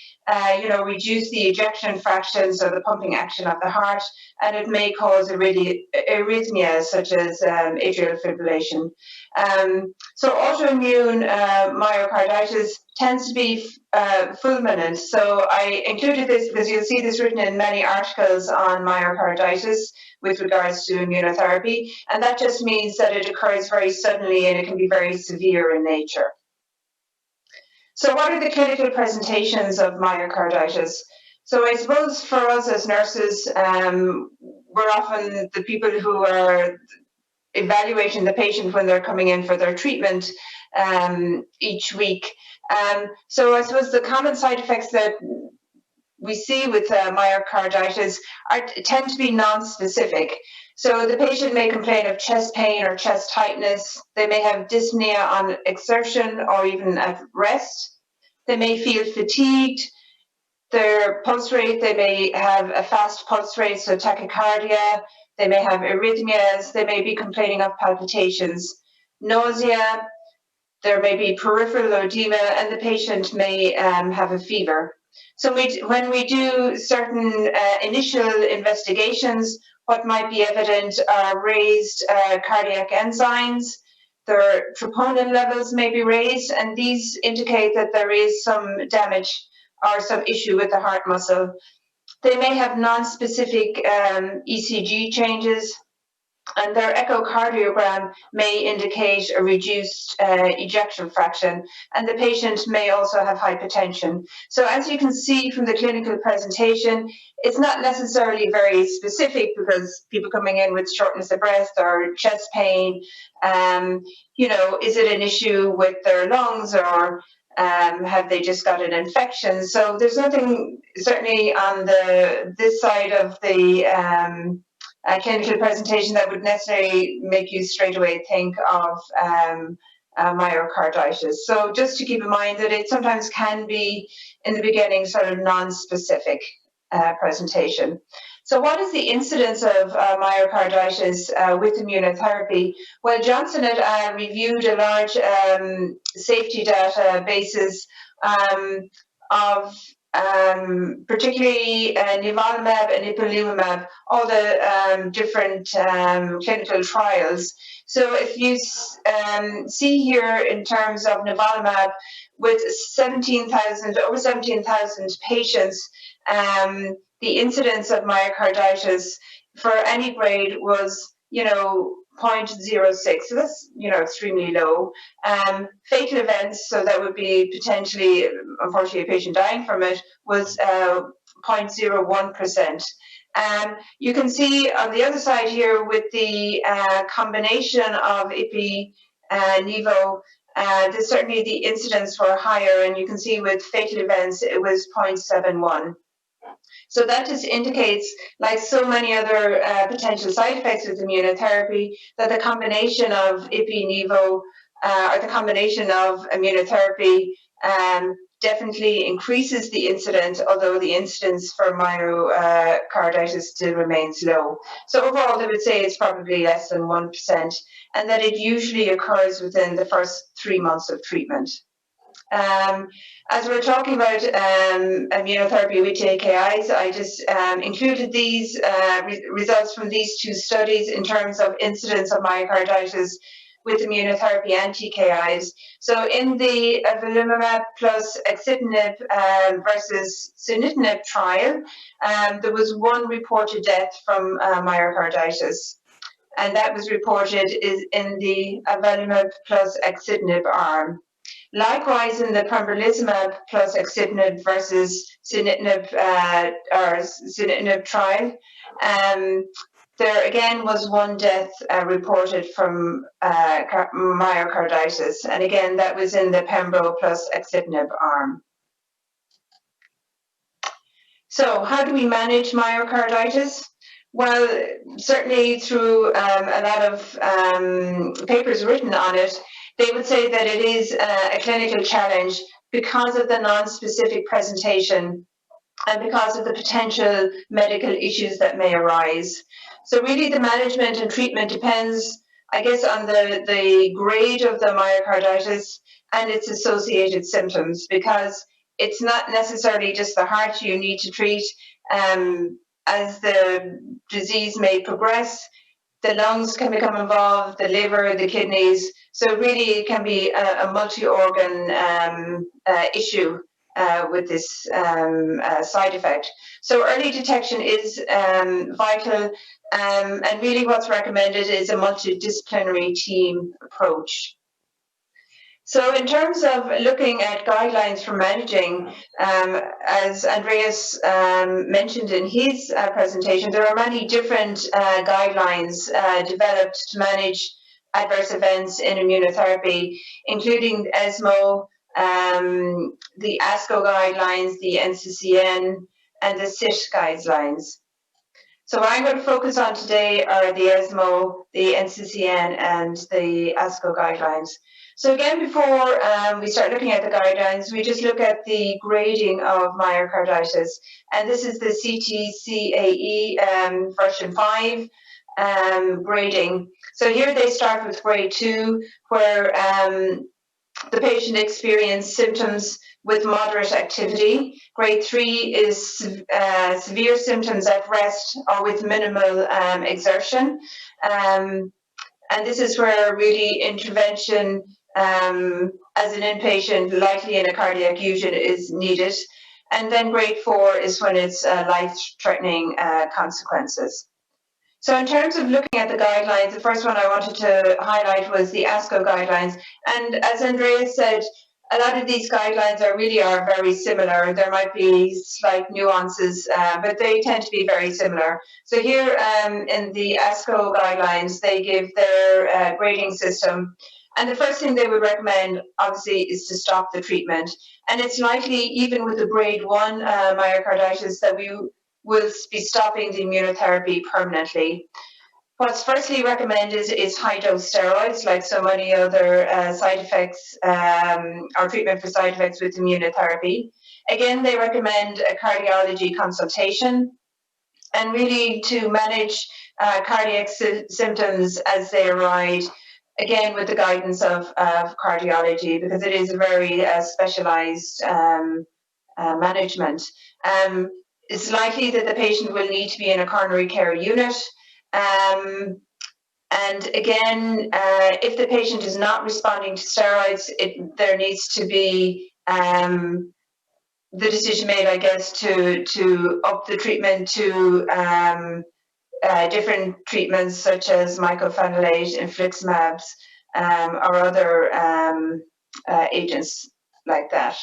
reduce the ejection fraction, so the pumping action of the heart, and it may cause arrhythmias such as atrial fibrillation. So autoimmune myocarditis tends to be fulminant. So I included this because you'll see this written in many articles on myocarditis with regards to immunotherapy, and that just means that it occurs very suddenly and it can be very severe in nature. So what are the clinical presentations of myocarditis? So I suppose for us as nurses, we're often the people who are evaluating the patient when they're coming in for their treatment each week. So I suppose the common side effects that we see with myocarditis tend to be non-specific. So the patient may complain of chest pain or chest tightness. They may have dyspnea on exertion or even at rest. They may feel fatigued. Their pulse rate, they may have a fast pulse rate, so tachycardia. They may have arrhythmias. They may be complaining of palpitations, nausea. There may be peripheral edema, and the patient may have a fever. So when we do certain initial investigations, what might be evident are raised cardiac enzymes. Their troponin levels may be raised, and these indicate that there is some damage or some issue with the heart muscle. They may have non-specific ECG changes, and their echocardiogram may indicate a reduced ejection fraction, and the patient may also have hypertension. So as you can see from the clinical presentation, it's not necessarily very specific, because people coming in with shortness of breath or chest pain, you know, is it an issue with their lungs, or have they just got an infection? So there's nothing certainly on this side of the clinical presentation that would necessarily make you straight away think of myocarditis. So just to keep in mind that it sometimes can be, in the beginning, sort of non-specific presentation. So what is the incidence of myocarditis with immunotherapy? Well, Johnson had reviewed a large safety databases of particularly nivolumab and ipilimumab, all the different clinical trials. So if you see here in terms of nivolumab, with over 17,000 patients, the incidence of myocarditis for any grade was, 0.06, so that's, extremely low. Fatal events, so that would be potentially, unfortunately, a patient dying from it, was 0.01%. You can see on the other side here with the combination of IPI, Nivo, certainly the incidents were higher, and you can see with fatal events, it was 0.71. So that just indicates, like so many other potential side effects with immunotherapy, that the combination of Ipi-Nivo or the combination of immunotherapy definitely increases the incidence, although the incidence for myocarditis still remains low. So overall, I would say it's probably less than 1%, and that it usually occurs within the first 3 months of treatment. As we're talking about immunotherapy with TKIs, I just included these results from these two studies in terms of incidence of myocarditis with immunotherapy and TKIs. So in the avelumab plus axitinib versus sunitinib trial, there was one reported death from myocarditis, and that was reported in the avelumab plus axitinib arm. Likewise, in the pembrolizumab plus axitinib versus sunitinib trial, there again was one death reported from myocarditis, and again that was in the pembro plus axitinib arm. So, how do we manage myocarditis? Well, certainly through a lot of papers written on it, they would say that it is a clinical challenge because of the non-specific presentation and because of the potential medical issues that may arise. So really the management and treatment depends, I guess, on the grade of the myocarditis and its associated symptoms, because it's not necessarily just the heart you need to treat. As the disease may progress, the lungs can become involved, the liver, the kidneys. So really it can be a multi-organ issue with this side effect. So early detection is vital, and really what's recommended is a multidisciplinary team approach. So in terms of looking at guidelines for managing, as Andreas mentioned in his presentation, there are many different guidelines developed to manage adverse events in immunotherapy, including ESMO, the ASCO guidelines, the NCCN, and the CIT guidelines. So what I'm going to focus on today are the ESMO, the NCCN, and the ASCO guidelines. So again, before we start looking at the guidelines, we just look at the grading of myocarditis. And this is the CTCAE version 5 grading. So here they start with grade 2, where the patient experienced symptoms with moderate activity. Grade 3 is severe symptoms at rest or with minimal exertion. And this is where really intervention as an inpatient, likely in a cardiac fusion, is needed. And then grade 4 is when it's life-threatening consequences. So in terms of looking at the guidelines, the first one I wanted to highlight was the ASCO guidelines. And as Andreas said, a lot of these guidelines are very similar. There might be slight nuances, but they tend to be very similar. So here in the ASCO guidelines, they give their grading system. And the first thing they would recommend, obviously, is to stop the treatment. And it's likely, even with the grade 1 myocarditis, that we will be stopping the immunotherapy permanently. What's firstly recommended is high-dose steroids, like so many other side effects or treatment for side effects with immunotherapy. Again, they recommend a cardiology consultation and really to manage cardiac symptoms as they arise, again with the guidance of cardiology, because it is a very specialized management. It's likely that the patient will need to be in a coronary care unit. And again, if the patient is not responding to steroids, there needs to be the decision made, I guess, to up the treatment to different treatments such as mycophenolate, infliximabs, or other agents like that.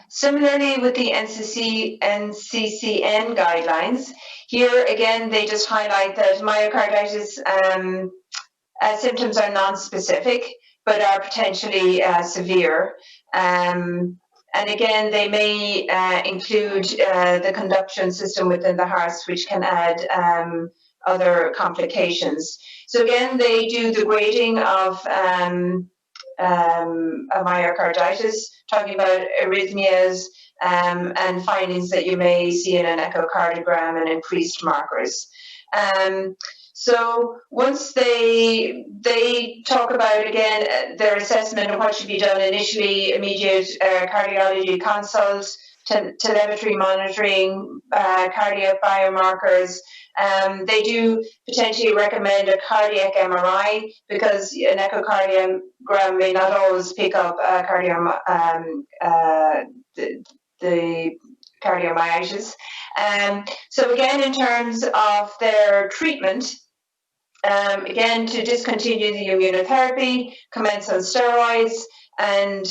Similarly, with the NCCN guidelines, here again they just highlight that myocarditis symptoms are non-specific but are potentially severe. And again, they may include the conduction system within the heart, which can add other complications. So again, they do the grading of myocarditis, talking about arrhythmias and findings that you may see in an echocardiogram and increased markers. So once they talk about, again, their assessment of what should be done initially, immediate cardiology consults, telemetry monitoring, cardiac biomarkers. They do potentially recommend a cardiac MRI because an echocardiogram may not always pick up the cardiomyopathy. So again, in terms of their treatment, again, to discontinue the immunotherapy, commence on steroids, and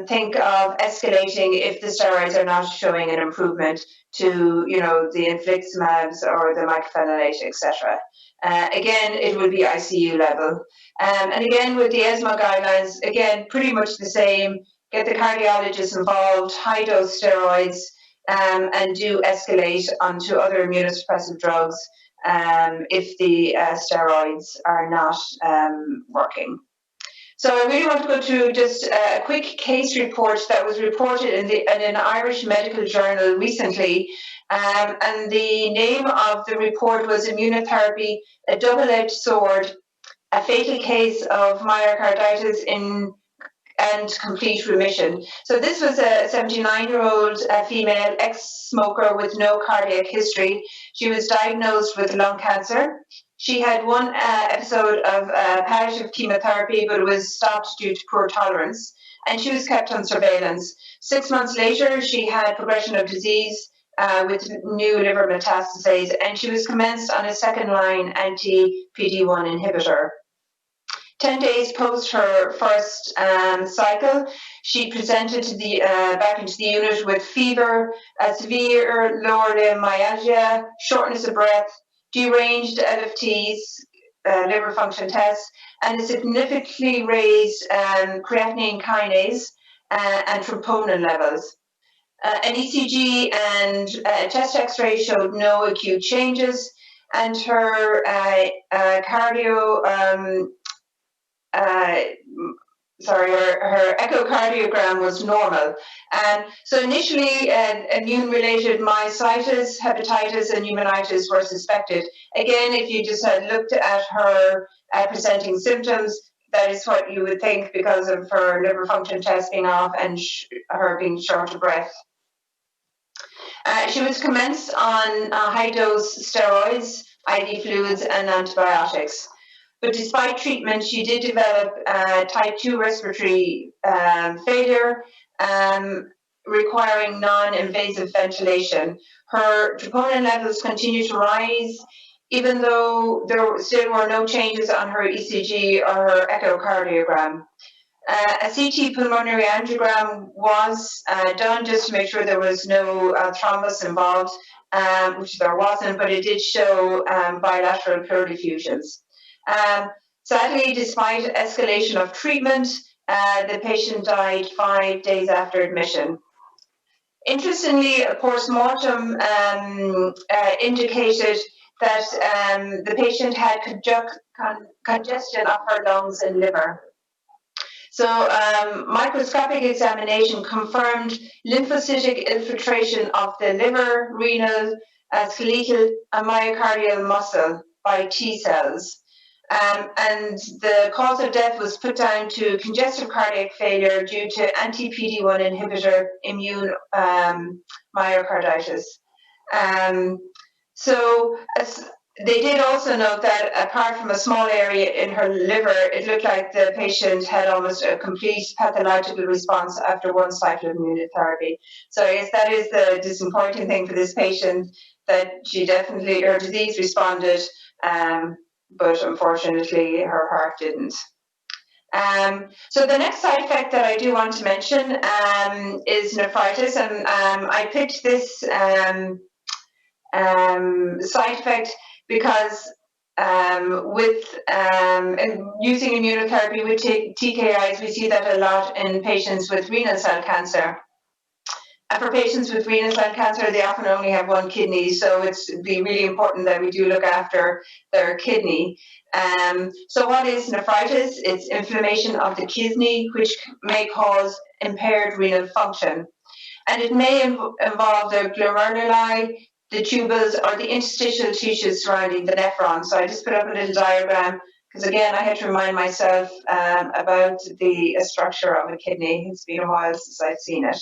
think of escalating if the steroids are not showing an improvement to, the infliximabs or the mycophenolate, etc. Again, it would be ICU level. And again, with the ESMO guidelines, again, pretty much the same. Get the cardiologist involved, high-dose steroids, and do escalate onto other immunosuppressive drugs if the steroids are not working. So I really want to go through just a quick case report that was reported in an Irish medical journal recently. And the name of the report was Immunotherapy, a double-edged sword, a fatal case of myocarditis and complete remission. So this was a 79-year-old female ex-smoker with no cardiac history. She was diagnosed with lung cancer. She had one episode of palliative chemotherapy, but it was stopped due to poor tolerance, and she was kept on surveillance. 6 months later, she had progression of disease with new liver metastases, and she was commenced on a second-line anti-PD-1 inhibitor. 10 days post her first cycle, she presented to back into the unit with fever, severe lower limb myalgia, shortness of breath, deranged LFTs, liver function tests, and a significantly raised creatinine kinase and troponin levels. An ECG and chest X-ray showed no acute changes, and her her echocardiogram was normal. So initially, immune-related myositis, hepatitis, and pneumonitis were suspected. Again, if you just had looked at her presenting symptoms, that is what you would think because of her liver function test being off and her being short of breath. She was commenced on high-dose steroids, IV fluids, and antibiotics. But despite treatment, she did develop type 2 respiratory failure, requiring non-invasive ventilation. Her troponin levels continued to rise, even though there still were no changes on her ECG or her echocardiogram. A CT pulmonary angiogram was done just to make sure there was no thrombus involved, which there wasn't, but it did show bilateral pleural effusions. Sadly, despite escalation of treatment, the patient died 5 days after admission. Interestingly, a post-mortem indicated that the patient had congestion of her lungs and liver. So microscopic examination confirmed lymphocytic infiltration of the liver, renal, skeletal, and myocardial muscle by T cells. And the cause of death was put down to congestive cardiac failure due to anti-PD-1 inhibitor immune myocarditis. They did also note that apart from a small area in her liver, it looked like the patient had almost a complete pathological response after one cycle of immunotherapy. So I guess that is the disappointing thing for this patient, that she definitely, her disease responded, but unfortunately her heart didn't. So the next side effect that I do want to mention is nephritis, and I picked this side effect because using immunotherapy with TKIs, we see that a lot in patients with renal cell cancer. And for patients with renal cell cancer, they often only have one kidney, so it's be really important that we do look after their kidney. So what is nephritis? It's inflammation of the kidney, which may cause impaired renal function. And it may involve the glomeruli, the tubules, or the interstitial tissues surrounding the nephron. So I just put up a little diagram, because again, I had to remind myself about the structure of a kidney. It's been a while since I've seen it.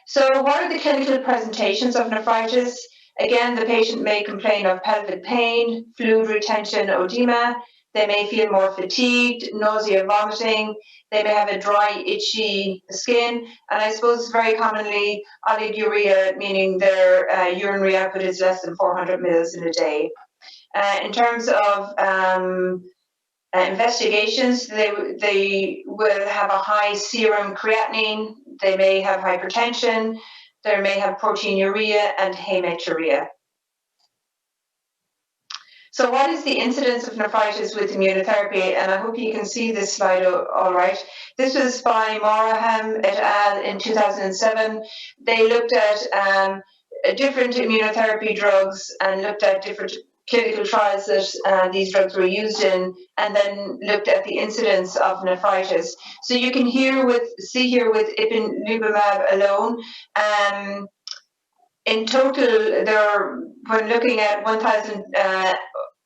So what are the clinical presentations of nephritis? Again, the patient may complain of pelvic pain, fluid retention, edema. They may feel more fatigued, nausea, vomiting. They may have a dry, itchy skin. And I suppose very commonly oliguria, meaning their urinary output is less than 400 mils in a day. In terms of investigations, they will have a high serum creatinine. They may have hypertension. They may have proteinuria and hematuria. So what is the incidence of nephritis with immunotherapy? And I hope you can see this slide all right. This was by Moraham et al. In 2007. They looked at different immunotherapy drugs and looked at different clinical trials that these drugs were used in, and then looked at the incidence of nephritis. So you can see here with ipilimumab alone, in total, when looking at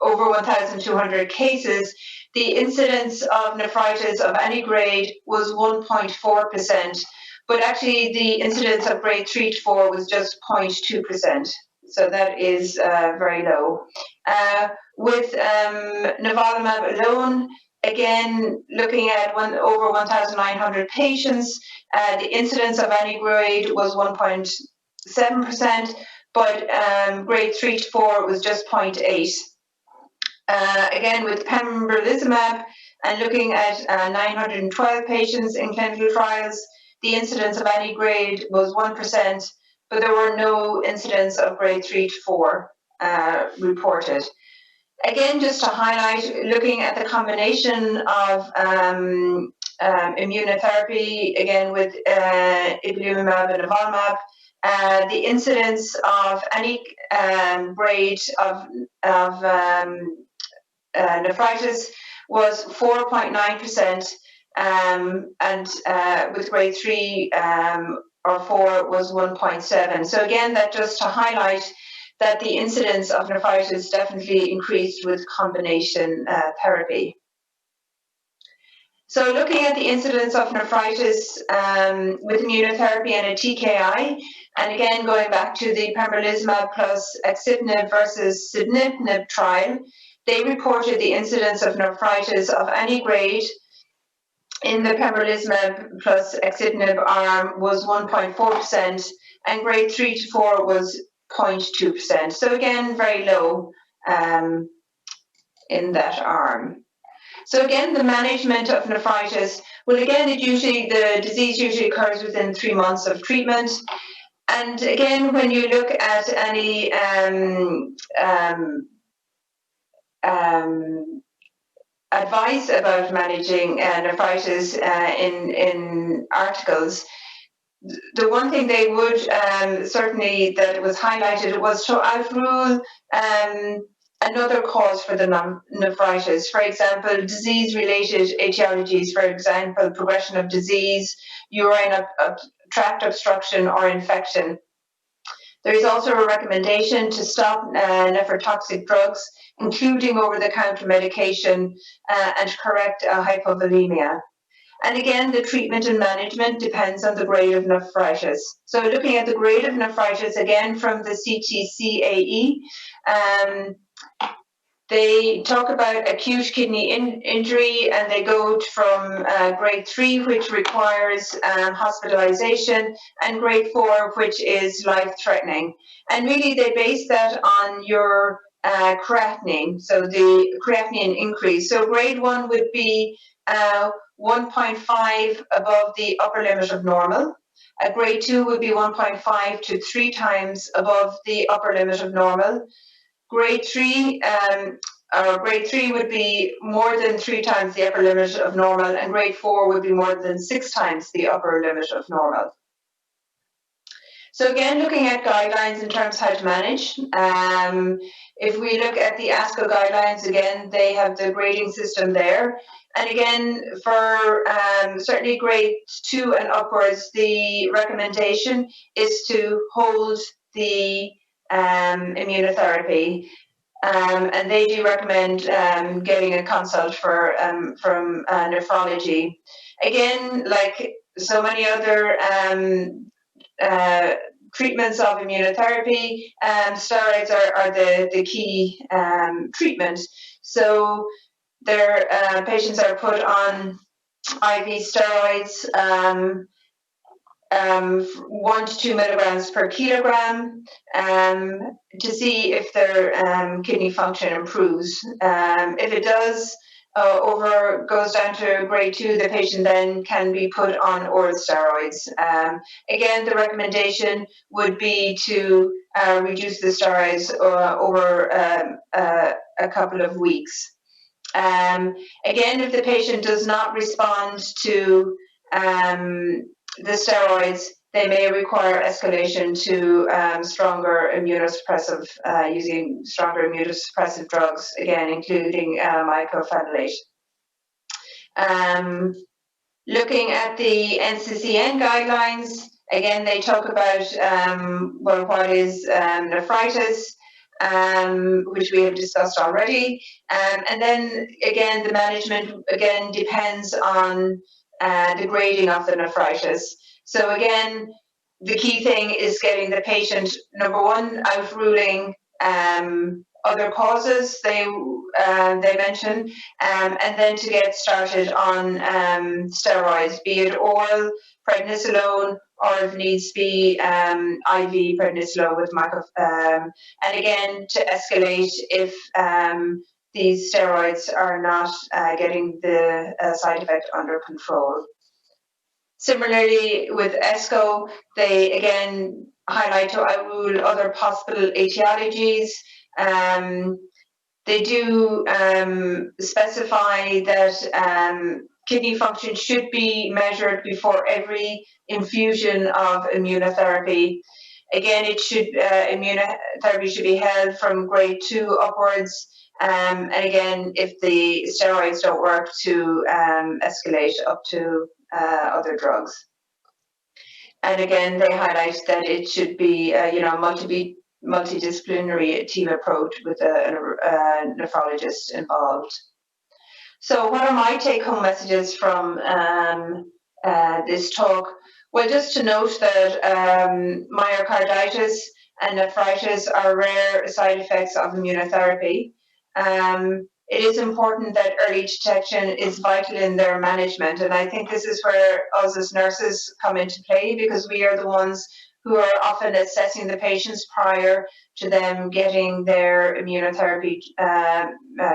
over 1,200 cases, the incidence of nephritis of any grade was 1.4%, but actually the incidence of grade 3 to 4 was just 0.2%. So that is very low. With nivolumab alone, again, looking at over 1,900 patients, the incidence of any grade was 1.7%, but grade 3 to 4 was just 0.8. Again, with pembrolizumab and looking at 912 patients in clinical trials, the incidence of any grade was 1%, but there were no incidents of grade 3 to 4 reported. Again, just to highlight, looking at the combination of immunotherapy, again with ipilimumab and nivolumab, the incidence of any grade of nephritis was 4.9%, and with grade 3 or 4 was 1.7. So again, that just to highlight that the incidence of nephritis definitely increased with combination therapy. So looking at the incidence of nephritis with immunotherapy and a TKI, and again going back to the pembrolizumab plus axitinib versus sunitinib trial, they reported the incidence of nephritis of any grade in the pembrolizumab plus axitinib arm was 1.4%, and grade 3 to 4 was 0.2%. So again, very low in that arm. So again, the management of nephritis, well, again, the disease usually occurs within 3 months of treatment. And again, when you look at any advice about managing nephritis in articles, the one thing they would certainly that was highlighted was to outrule another cause for the nephritis. For example, disease-related etiologies, for example, progression of disease, urine tract obstruction or infection. There is also a recommendation to stop nephrotoxic drugs, including over-the-counter medication, and correct hypovolemia. And again, the treatment and management depends on the grade of nephritis. So looking at the grade of nephritis, again, from the CTCAE, they talk about acute kidney injury, and they go from grade 3, which requires hospitalization, and grade 4, which is life-threatening. And really, they base that on your creatinine, so the creatinine increase. So grade 1 would be 1.5 above the upper limit of normal. Grade 2 would be 1.5 to 3 times above the upper limit of normal. Grade 3 would be more than 3 times the upper limit of normal, and grade 4 would be more than 6 times the upper limit of normal. So again, looking at guidelines in terms of how to manage, if we look at the ASCO guidelines, again, they have the grading system there. And again, for certainly grade 2 and upwards, the recommendation is to hold the immunotherapy. And they do recommend getting a consult from nephrology. Again, like so many other treatments of immunotherapy, steroids are the key treatment. So their patients are put on IV steroids, 1 to 2 milligrams per kilogram, to see if their kidney function improves. If it does, goes down to grade 2, the patient then can be put on oral steroids. Again, the recommendation would be to reduce the steroids over a couple of weeks. Again, if the patient does not respond to the steroids, they may require escalation to stronger immunosuppressive, using stronger immunosuppressive drugs, again, including mycophenolate. Looking at the NCCN guidelines, again, they talk about what is nephritis, which we have discussed already. And then, again, the management, again, depends on the grading of the nephritis. So again, the key thing is getting the patient, number one, outruling other causes they mention, and then to get started on steroids, be it oral prednisolone, or if needs be IV prednisolone with and again to escalate if these steroids are not getting the side effect under control. Similarly, with ESCO, they again highlight to outrule other possible etiologies. They do specify that kidney function should be measured before every infusion of immunotherapy. Again, immunotherapy should be held from grade 2 upwards. And again, if the steroids don't work, to escalate up to other drugs. And again, they highlight that it should be, multidisciplinary team approach with a nephrologist involved. So what are my take-home messages from this talk? Well, just to note that myocarditis and nephritis are rare side effects of immunotherapy. It is important that early detection is vital in their management, and I think this is where us as nurses come into play, because we are the ones who are often assessing the patients prior to them getting their immunotherapy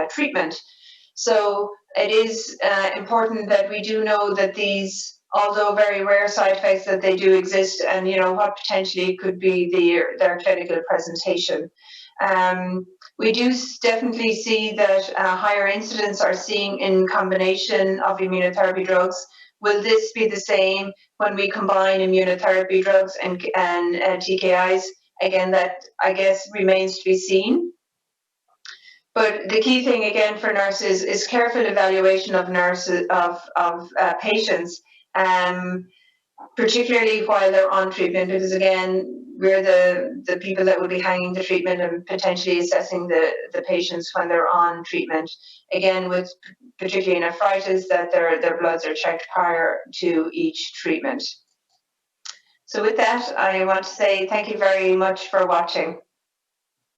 treatment. So it is important that we do know that these, although very rare side effects, that they do exist, and what potentially could be their clinical presentation. We do definitely see that higher incidence are seen in combination of immunotherapy drugs. Will this be the same when we combine immunotherapy drugs and TKIs? Again, that I guess remains to be seen. But the key thing again for nurses is careful evaluation of patients, particularly while they're on treatment, because again, we're the people that will be hanging the treatment and potentially assessing the patients when they're on treatment. Again, with particularly nephritis, that their bloods are checked prior to each treatment. So with that, I want to say thank you very much for watching.